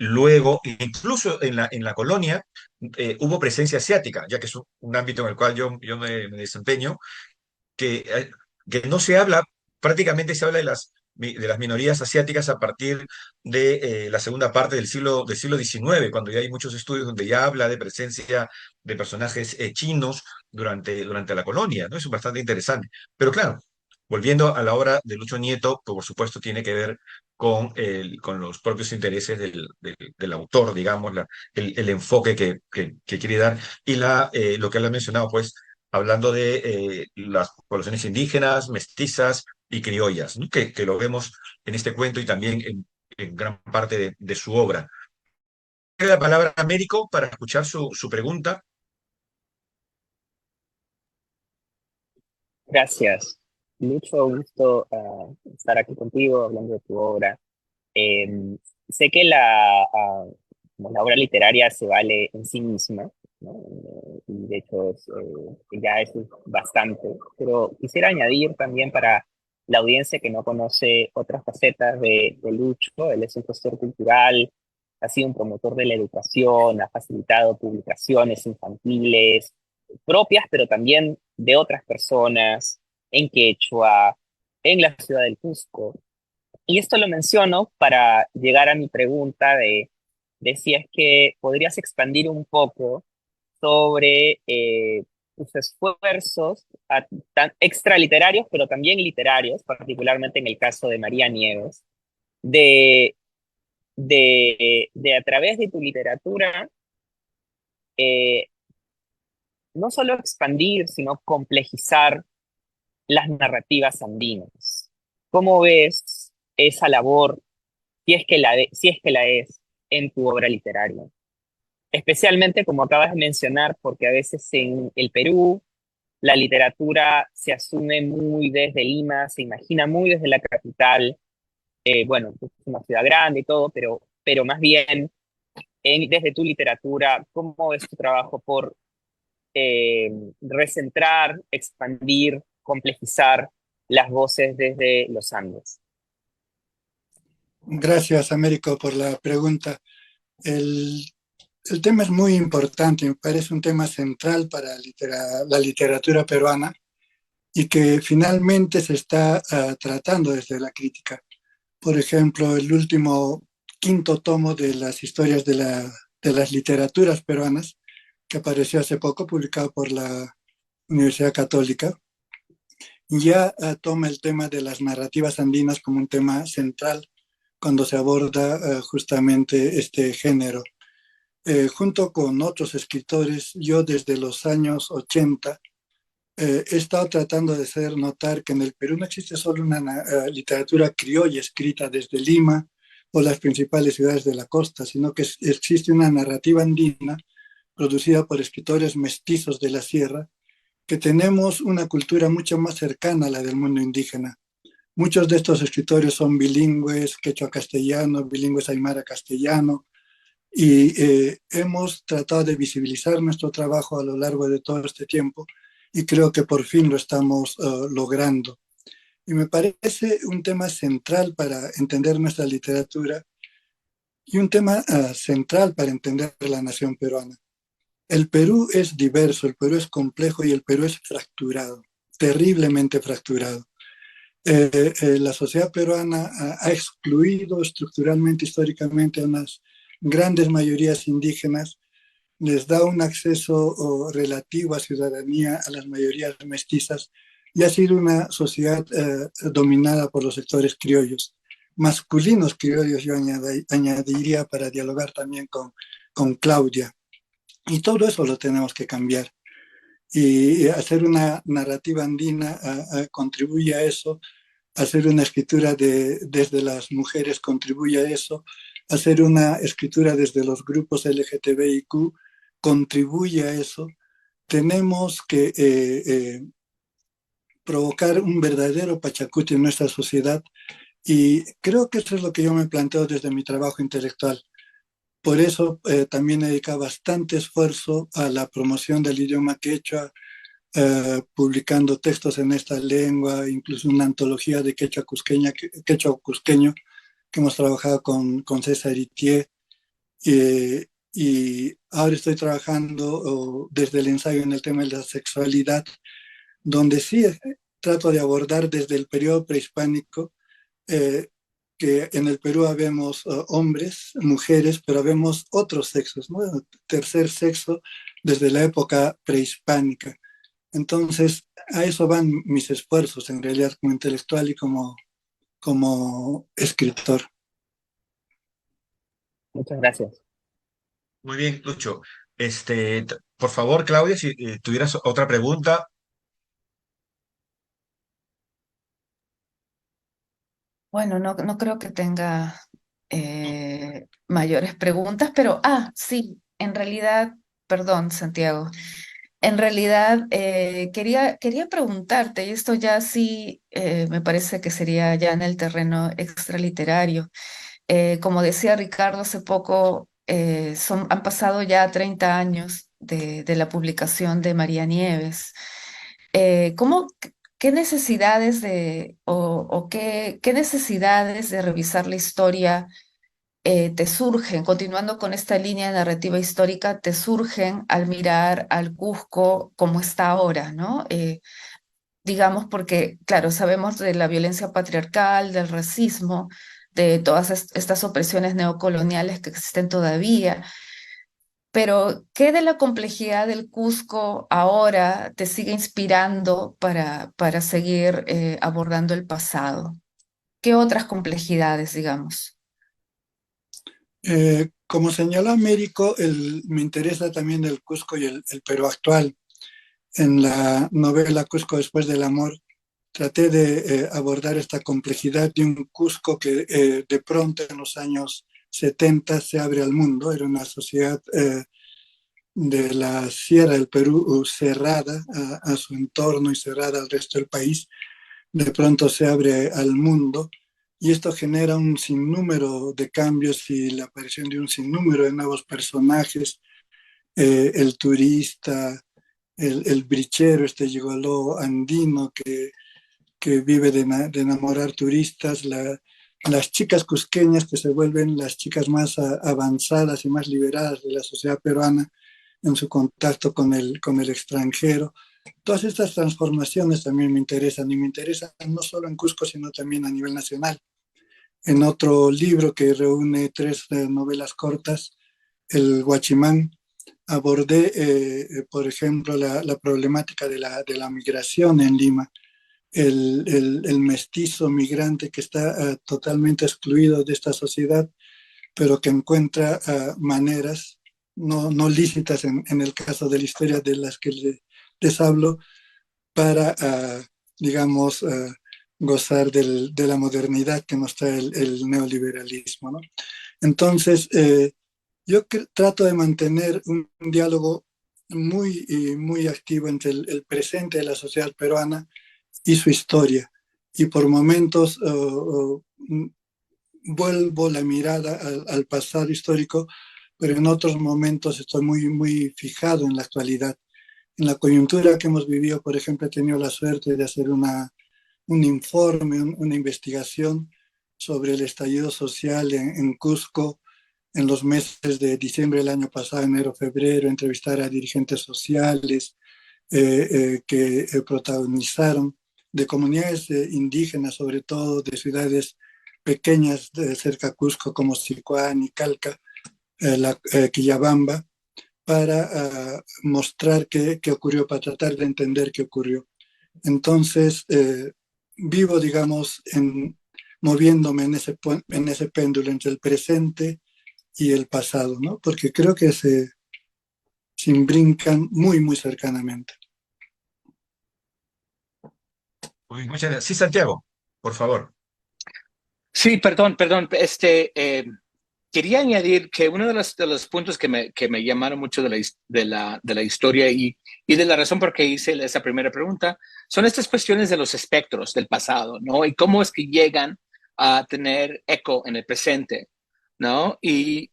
luego, incluso en la colonia, hubo presencia asiática, ya que es un ámbito en el cual yo me desempeño, que, eh, que no se habla, prácticamente se habla de las minorías asiáticas a partir de la segunda parte del siglo XIX, cuando ya hay muchos estudios donde ya habla de presencia de personajes chinos durante la colonia, ¿no? Eso es bastante interesante. Pero claro, volviendo a la obra de Lucho Nieto, pues, por supuesto tiene que ver con los propios intereses del autor, digamos, el enfoque que quiere dar y lo que él ha mencionado, pues, hablando de las poblaciones indígenas, mestizas y criollas, ¿no? Que lo vemos en este cuento y también en gran parte de su obra. La palabra a Américo para escuchar su pregunta. Gracias. Mucho gusto estar aquí contigo hablando de tu obra. Sé que como la obra literaria se vale en sí misma, ¿no? Y de hecho ya eso es bastante, pero quisiera añadir también para la audiencia que no conoce otras facetas de Lucho. Él es un gestor cultural, ha sido un promotor de la educación, ha facilitado publicaciones infantiles propias, pero también de otras personas en quechua, en la ciudad del Cusco. Y esto lo menciono para llegar a mi pregunta de si es que podrías expandir un poco sobre tus esfuerzos extraliterarios, pero también literarios, particularmente en el caso de María Nieves, de, de a través de tu literatura, eh, no solo expandir, sino complejizar las narrativas andinas. ¿Cómo ves esa labor, si es que la es, en tu obra literaria? Especialmente, como acabas de mencionar, porque a veces en el Perú la literatura se asume muy desde Lima, se imagina muy desde la capital, bueno, es una ciudad grande y todo, pero más bien desde tu literatura, ¿cómo es tu trabajo por eh, recentrar, expandir, complejizar las voces desde los Andes? Gracias, Américo, por la pregunta. El, el tema es muy importante, me parece un tema central para la literatura peruana y que finalmente se está tratando desde la crítica. Por ejemplo, el último quinto tomo de las historias de las literaturas peruanas, que apareció hace poco, publicado por la Universidad Católica, ya toma el tema de las narrativas andinas como un tema central cuando se aborda justamente este género. Junto con otros escritores, yo desde los años 80 he estado tratando de hacer notar que en el Perú no existe solo una literatura criolla escrita desde Lima o las principales ciudades de la costa, sino que existe una narrativa andina producida por escritores mestizos de la sierra, que tenemos una cultura mucho más cercana a la del mundo indígena. Muchos de estos escritores son bilingües, quechua-castellano, bilingües aymara-castellano, y hemos tratado de visibilizar nuestro trabajo a lo largo de todo este tiempo y creo que por fin lo estamos logrando. Y me parece un tema central para entender nuestra literatura y un tema central para entender la nación peruana. El Perú es diverso, el Perú es complejo y el Perú es fracturado, terriblemente fracturado. La sociedad peruana ha excluido estructuralmente, históricamente, a unas grandes mayorías indígenas, les da un acceso relativo a ciudadanía a las mayorías mestizas y ha sido una sociedad dominada por los sectores criollos, masculinos criollos, yo añadiría para dialogar también con Claudia. Y todo eso lo tenemos que cambiar. Y hacer una narrativa andina contribuye a eso, hacer una escritura desde las mujeres contribuye a eso, hacer una escritura desde los grupos LGTBIQ contribuye a eso. Tenemos que provocar un verdadero pachacuti en nuestra sociedad y creo que eso es lo que yo me planteo desde mi trabajo intelectual. Por eso también he dedicado bastante esfuerzo a la promoción del idioma quechua, publicando textos en esta lengua, incluso una antología de quechua cusqueño que hemos trabajado con César Itié. Y ahora estoy trabajando desde el ensayo en el tema de la sexualidad, donde sí trato de abordar desde el periodo prehispánico, que en el Perú habemos hombres, mujeres, pero habemos otros sexos, ¿no? Tercer sexo desde la época prehispánica. Entonces, a eso van mis esfuerzos en realidad como intelectual y como escritor. Muchas gracias. Muy bien, Lucho. Por favor, Claudia, si tuvieras otra pregunta. Bueno, no creo que tenga mayores preguntas, pero, sí, en realidad, perdón, Santiago, en realidad quería preguntarte, y esto ya sí me parece que sería ya en el terreno extraliterario. Como decía Ricardo hace poco, han pasado ya 30 años de la publicación de María Nieves. ¿Cómo, qué necesidades qué necesidades de revisar la historia te surgen, continuando con esta línea narrativa histórica, te surgen al mirar al Cusco como está ahora, ¿no? Digamos porque, claro, sabemos de la violencia patriarcal, del racismo, de todas estas opresiones neocoloniales que existen todavía, pero ¿qué de la complejidad del Cusco ahora te sigue inspirando para seguir abordando el pasado? ¿Qué otras complejidades, digamos? Como señaló Américo, me interesa también el Cusco y el Perú actual. En la novela Cusco después del amor, traté de abordar esta complejidad de un Cusco que de pronto en los años 70 se abre al mundo. Era una sociedad de la Sierra del Perú cerrada a su entorno y cerrada al resto del país. De pronto se abre al mundo y esto genera un sinnúmero de cambios y la aparición de un sinnúmero de nuevos personajes, el turista, el brichero, este gigoló andino que vive de enamorar turistas, las chicas cusqueñas que se vuelven las chicas más avanzadas y más liberadas de la sociedad peruana en su contacto con el extranjero. Todas estas transformaciones también me interesan y me interesan no solo en Cusco, sino también a nivel nacional. En otro libro que reúne 3 novelas cortas, El Guachimán, abordé, por ejemplo, la problemática de la migración en Lima, el mestizo migrante que está totalmente excluido de esta sociedad, pero que encuentra maneras no lícitas en el caso de la historia de las que les hablo para, digamos, gozar de la modernidad que nos trae el neoliberalismo, ¿no? Entonces, yo trato de mantener un diálogo muy activo entre el presente de la sociedad peruana y su historia. Y por momentos vuelvo la mirada al pasado histórico, pero en otros momentos estoy muy fijado en la actualidad. En la coyuntura que hemos vivido, por ejemplo, he tenido la suerte de hacer un informe, una investigación sobre el estallido social en Cusco en los meses de diciembre del año pasado, enero, febrero, entrevistar a dirigentes sociales que protagonizaron, de comunidades indígenas, sobre todo de ciudades pequeñas de cerca a Cusco como Sicuán y Calca, Quillabamba, para mostrar qué ocurrió, para tratar de entender qué ocurrió. Entonces, vivo, digamos, moviéndome en ese péndulo entre el presente y el pasado, ¿no? Porque creo que se imbrincan muy cercanamente. Muchas gracias. Sí, Santiago, por favor. Sí, perdón. Quería añadir que uno de los puntos que me llamaron mucho de la historia y de la razón por qué hice esa primera pregunta son estas cuestiones de los espectros del pasado, ¿no? Y cómo es que llegan a tener eco en el presente, ¿no? Y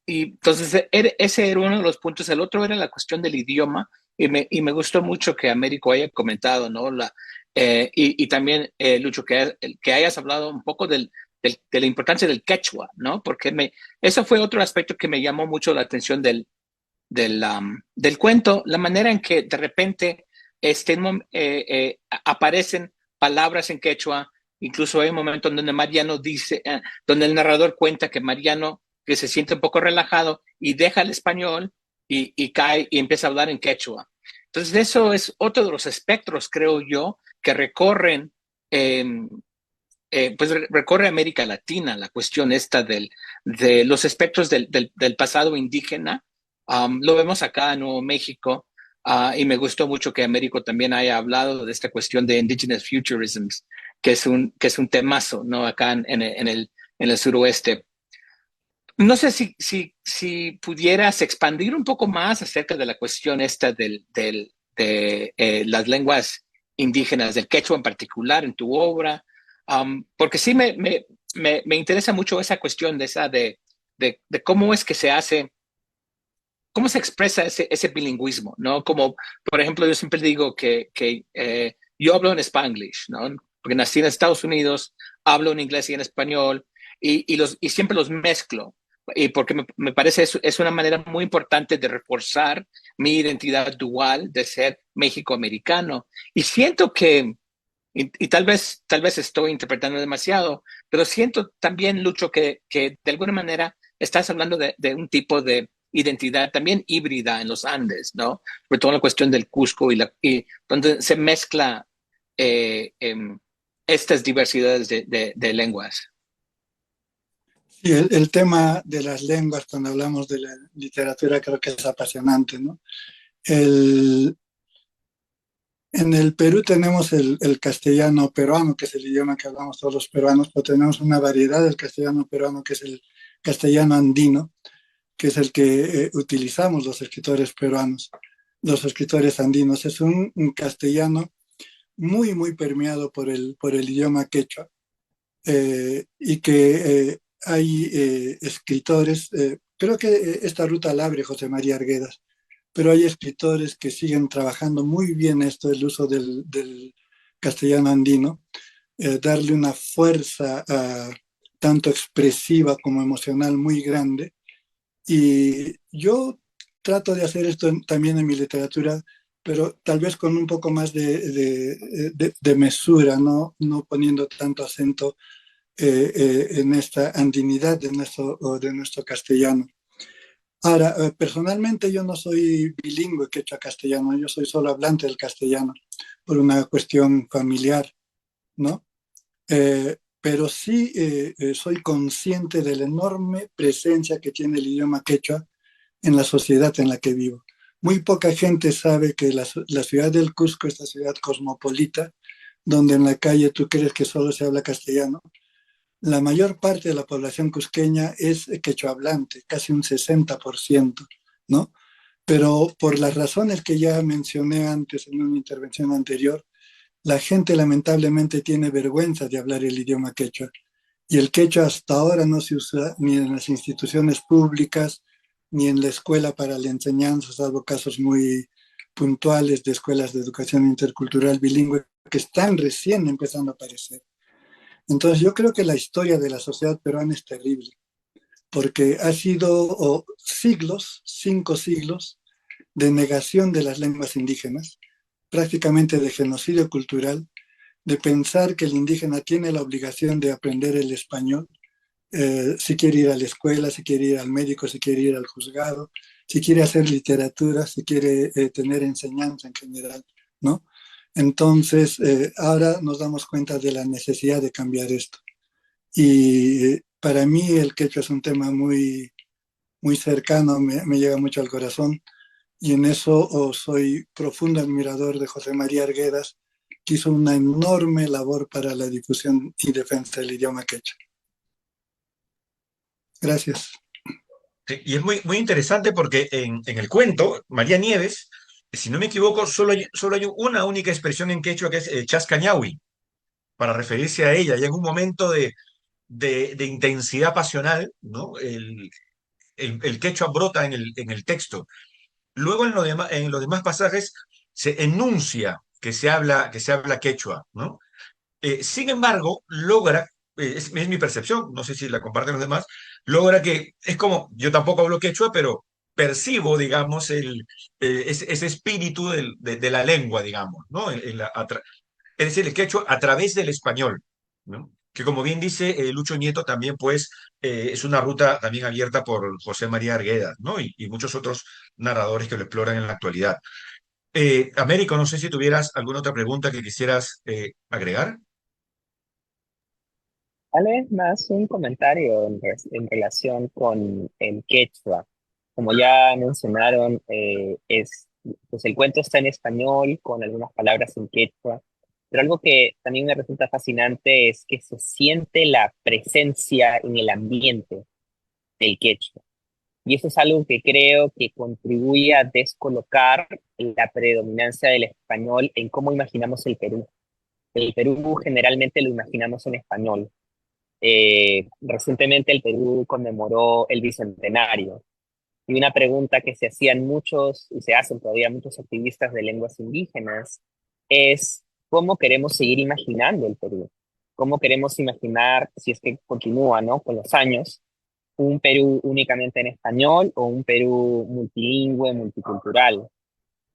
entonces ese era uno de los puntos. El otro era la cuestión del idioma y me gustó mucho que Américo haya comentado, ¿no? Y también, Lucho, que hayas hablado un poco de la importancia del quechua, ¿no? Porque eso fue otro aspecto que me llamó mucho la atención del cuento, la manera en que de repente aparecen palabras en quechua. Incluso hay un momento donde Mariano dice, donde el narrador cuenta que Mariano, que se siente un poco relajado y deja el español y cae y empieza a hablar en quechua. Entonces eso es otro de los espectros, creo yo, que recorren pues recorre América Latina, la cuestión esta de los espectros del pasado indígena. Lo vemos acá en Nuevo México, y me gustó mucho que Américo también haya hablado de esta cuestión de Indigenous Futurisms, que es un temazo, ¿no? Acá en el suroeste. No sé si pudieras expandir un poco más acerca de la cuestión esta de las lenguas indígenas, del quechua en particular, en tu obra. Porque sí me interesa mucho esa cuestión de cómo es que se hace, cómo se expresa ese bilingüismo, ¿no? Como, por ejemplo, yo siempre digo que yo hablo en Spanglish, ¿no? Porque nací en Estados Unidos, hablo en inglés y en español, y siempre los mezclo, y porque me parece es una manera muy importante de reforzar mi identidad dual de ser México-americano. Y siento que y tal vez estoy interpretando demasiado, pero siento también, Lucho, que de alguna manera estás hablando de un tipo de identidad también híbrida en los Andes, ¿no? Sobre todo la cuestión del Cusco y donde se mezcla estas diversidades de lenguas. Sí, el tema de las lenguas, cuando hablamos de la literatura, creo que es apasionante, ¿no? En el Perú tenemos el castellano peruano, que es el idioma que hablamos todos los peruanos, pero tenemos una variedad del castellano peruano, que es el castellano andino, que es el que utilizamos los escritores peruanos, los escritores andinos. Es un castellano muy, muy permeado por el idioma quechua, y que hay escritores, creo que esta ruta la abre José María Arguedas, pero hay escritores que siguen trabajando muy bien esto, el uso del castellano andino, darle una fuerza tanto expresiva como emocional muy grande. Y yo trato de hacer esto también en mi literatura, pero tal vez con un poco más de mesura, no poniendo tanto acento en esta andinidad de nuestro castellano. Ahora, personalmente yo no soy bilingüe quechua-castellano, yo soy solo hablante del castellano por una cuestión familiar, ¿no? Pero sí soy consciente de la enorme presencia que tiene el idioma quechua en la sociedad en la que vivo. Muy poca gente sabe que la ciudad del Cusco, esta ciudad cosmopolita, donde en la calle tú crees que solo se habla castellano, la mayor parte de la población cusqueña es quechua hablante, casi un 60%, ¿no? Pero por las razones que ya mencioné antes en una intervención anterior, la gente lamentablemente tiene vergüenza de hablar el idioma quechua. Y el quechua hasta ahora no se usa ni en las instituciones públicas, ni en la escuela para la enseñanza, salvo casos muy puntuales de escuelas de educación intercultural bilingüe que están recién empezando a aparecer. Entonces yo creo que la historia de la sociedad peruana es terrible, porque ha sido siglos, 5 siglos, de negación de las lenguas indígenas, prácticamente de genocidio cultural, de pensar que el indígena tiene la obligación de aprender el español, si quiere ir a la escuela, si quiere ir al médico, si quiere ir al juzgado, si quiere hacer literatura, si quiere tener enseñanza en general, ¿no? Entonces, ahora nos damos cuenta de la necesidad de cambiar esto. Y para mí el quechua es un tema muy, muy cercano, me llega mucho al corazón, y en eso soy profundo admirador de José María Arguedas, que hizo una enorme labor para la difusión y defensa del idioma quechua. Gracias. Sí, y es muy, muy interesante porque en el cuento, María Nieves, si no me equivoco, solo hay una única expresión en quechua que es chascañahui, para referirse a ella, y en un momento de intensidad pasional, ¿no? El quechua brota en el texto. Luego en los demás pasajes se enuncia que se habla quechua, ¿no? Sin embargo, logra, es mi percepción, no sé si la comparten los demás, logra que es como, yo tampoco hablo quechua, pero percibo, digamos, ese espíritu de la lengua, digamos, ¿no? Es decir, el quechua a través del español, ¿no? Que como bien dice Lucho Nieto, también pues es una ruta también abierta por José María Arguedas, ¿no? Y muchos otros narradores que lo exploran en la actualidad. Américo, no sé si tuvieras alguna otra pregunta que quisieras agregar. Tal vez más un comentario en relación con el quechua. Como ya mencionaron, pues el cuento está en español con algunas palabras en quechua, pero algo que también me resulta fascinante es que se siente la presencia en el ambiente del quechua. Y eso es algo que creo que contribuye a descolocar la predominancia del español en cómo imaginamos el Perú. El Perú generalmente lo imaginamos en español. Recientemente el Perú conmemoró el bicentenario y una pregunta que se hacían muchos y se hacen todavía muchos activistas de lenguas indígenas es cómo queremos seguir imaginando el Perú, cómo queremos imaginar, si es que continúa, ¿no? Con los años, un Perú únicamente en español o un Perú multilingüe, multicultural.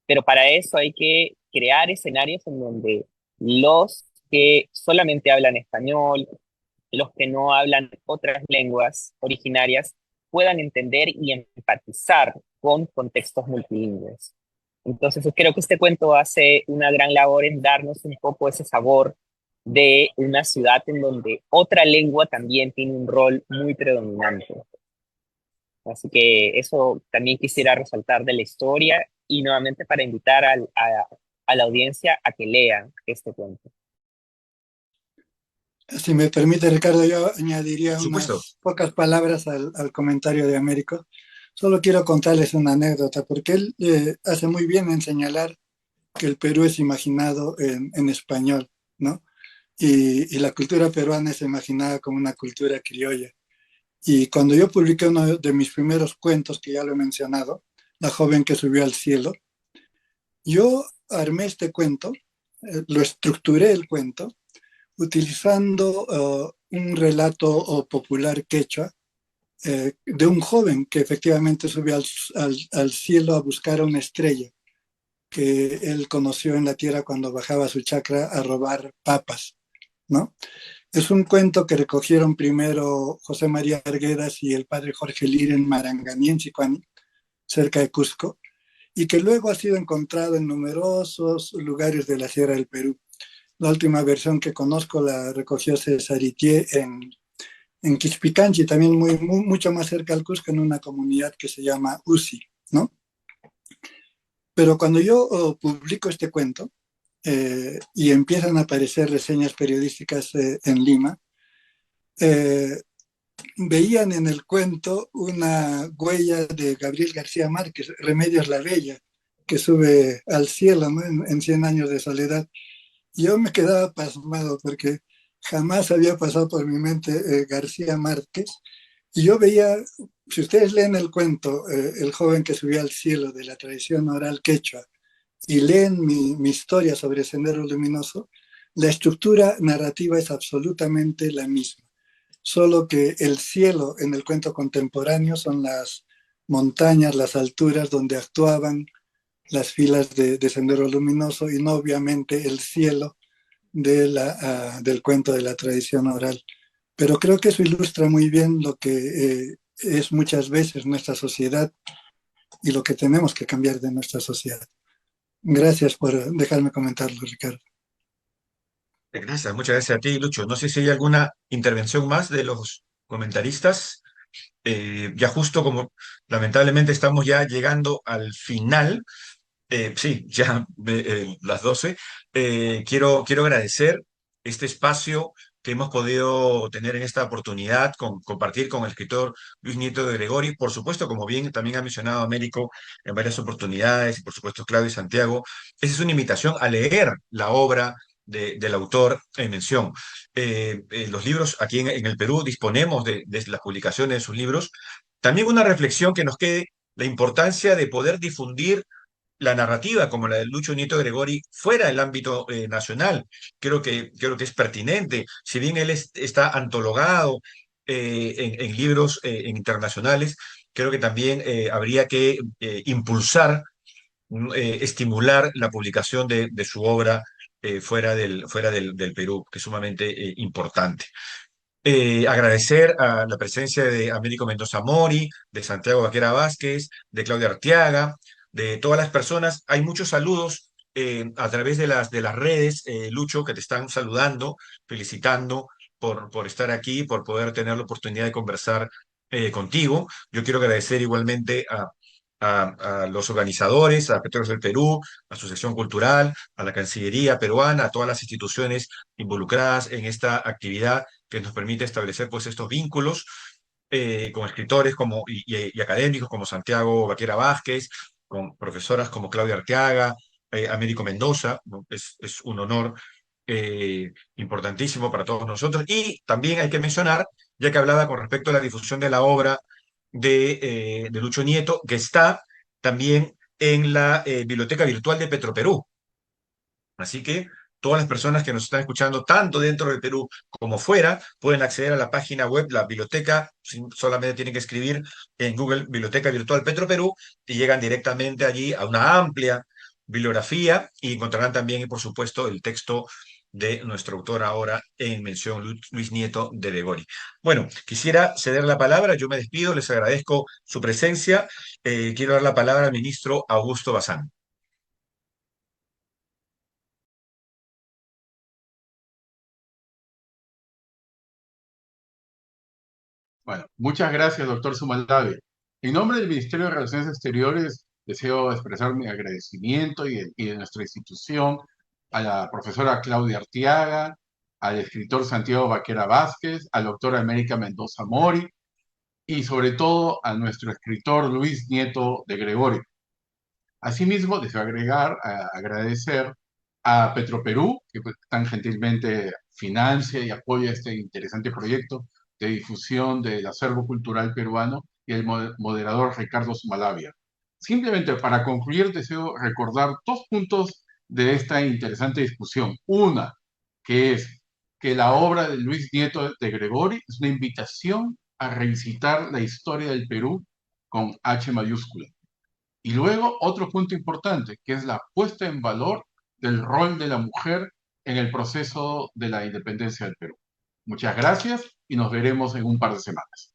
Pero para eso hay que crear escenarios en donde los que solamente hablan español, los que no hablan otras lenguas originarias puedan entender y empatizar con contextos multilingües. Entonces, creo que este cuento hace una gran labor en darnos un poco ese sabor de una ciudad en donde otra lengua también tiene un rol muy predominante. Así que eso también quisiera resaltar de la historia y nuevamente para invitar a la audiencia a que lean este cuento. Si me permite, Ricardo, yo añadiría Por supuesto. unas pocas palabras al comentario de Américo. Solo quiero contarles una anécdota, porque él hace muy bien en señalar que el Perú es imaginado en español, ¿no? Y la cultura peruana es imaginada como una cultura criolla. Y cuando yo publiqué uno de mis primeros cuentos, que ya lo he mencionado, La joven que subió al cielo, yo armé este cuento, lo estructuré el cuento, utilizando un relato popular quechua de un joven que efectivamente subió al cielo a buscar una estrella que él conoció en la tierra cuando bajaba a su chacra a robar papas, ¿no? Es un cuento que recogieron primero José María Arguedas y el padre Jorge Lira en Maranganí, en Chicuani, cerca de Cusco, y que luego ha sido encontrado en numerosos lugares de la Sierra del Perú. La última versión que conozco la recogió César Itié en Quispicanchi, también mucho más cerca al Cusco, en una comunidad que se llama Usi, ¿no? Pero cuando yo publico este cuento y empiezan a aparecer reseñas periodísticas en Lima, veían en el cuento una huella de Gabriel García Márquez, Remedios la Bella, que sube al cielo, ¿no? En 100 años de soledad. Y yo me quedaba pasmado porque jamás había pasado por mi mente García Márquez. Y yo veía, si ustedes leen el cuento, El joven que subió al cielo, de la tradición oral quechua, y leen mi historia sobre Sendero Luminoso, la estructura narrativa es absolutamente la misma, solo que el cielo en el cuento contemporáneo son las montañas, las alturas donde actuaban las filas de Sendero Luminoso, y no obviamente el cielo del cuento de la tradición oral. Pero creo que eso ilustra muy bien lo que es muchas veces nuestra sociedad y lo que tenemos que cambiar de nuestra sociedad. Gracias por dejarme comentarlo, Ricardo. Gracias, muchas gracias a ti, Lucho. No sé si hay alguna intervención más de los comentaristas. Ya justo como lamentablemente estamos ya llegando al final, sí, ya las 12. Quiero agradecer este espacio que hemos podido tener en esta oportunidad, compartir con el escritor Luis Nieto de Gregori. Por supuesto, como bien también ha mencionado Américo en varias oportunidades, y por supuesto Claudio y Santiago, esa es una invitación a leer la obra del autor en mención. Los libros aquí en el Perú disponemos de las publicaciones de sus libros. También una reflexión que nos quede la importancia de poder difundir la narrativa como la de Lucho Nieto Gregori fuera del ámbito nacional. Creo que es pertinente. Si bien él está antologado en libros internacionales, creo que también habría que impulsar, estimular la publicación de su obra fuera del Perú, que es sumamente importante. Agradecer a la presencia de Américo Mendoza Mori, de Santiago Vaquera Vázquez, de Claudia Arteaga, de todas las personas. Hay muchos saludos a través de las redes, Lucho, que te están saludando, felicitando por estar aquí, por poder tener la oportunidad de conversar contigo. Yo quiero agradecer igualmente a los organizadores, a Petróleos del Perú, a su sección cultural, a la Cancillería peruana, a todas las instituciones involucradas en esta actividad que nos permite establecer pues estos vínculos con escritores y académicos como Santiago Vaquera Vázquez, con profesoras como Claudia Arteaga, Américo Mendoza, ¿no? Es un honor importantísimo para todos nosotros. Y también hay que mencionar, ya que hablaba con respecto a la difusión de la obra de Lucho Nieto, que está también en la Biblioteca Virtual de Petroperú. Así que todas las personas que nos están escuchando, tanto dentro del Perú como fuera, pueden acceder a la página web, la biblioteca, solamente tienen que escribir en Google Biblioteca Virtual Petroperú y llegan directamente allí a una amplia bibliografía, y encontrarán también, por supuesto, el texto de nuestro autor ahora en mención, Luis Nieto de Gregori. Bueno, quisiera ceder la palabra, yo me despido, les agradezco su presencia. Quiero dar la palabra al ministro Augusto Bazán. Bueno, muchas gracias, doctor Sumaldavi. En nombre del Ministerio de Relaciones Exteriores, deseo expresar mi agradecimiento y de nuestra institución a la profesora Claudia Arteaga, al escritor Santiago Vaquera Vázquez, al doctor América Mendoza Mori y sobre todo a nuestro escritor Luis Nieto de Gregorio. Asimismo, deseo agradecer a Petroperú, que tan gentilmente financia y apoya este interesante proyecto de difusión del acervo cultural peruano, y el moderador Ricardo Sumalavia. Simplemente para concluir, deseo recordar dos puntos de esta interesante discusión. Una, que es que la obra de Luis Nieto de Gregori es una invitación a revisitar la historia del Perú con H mayúscula. Y luego otro punto importante, que es la puesta en valor del rol de la mujer en el proceso de la independencia del Perú. Muchas gracias y nos veremos en un par de semanas.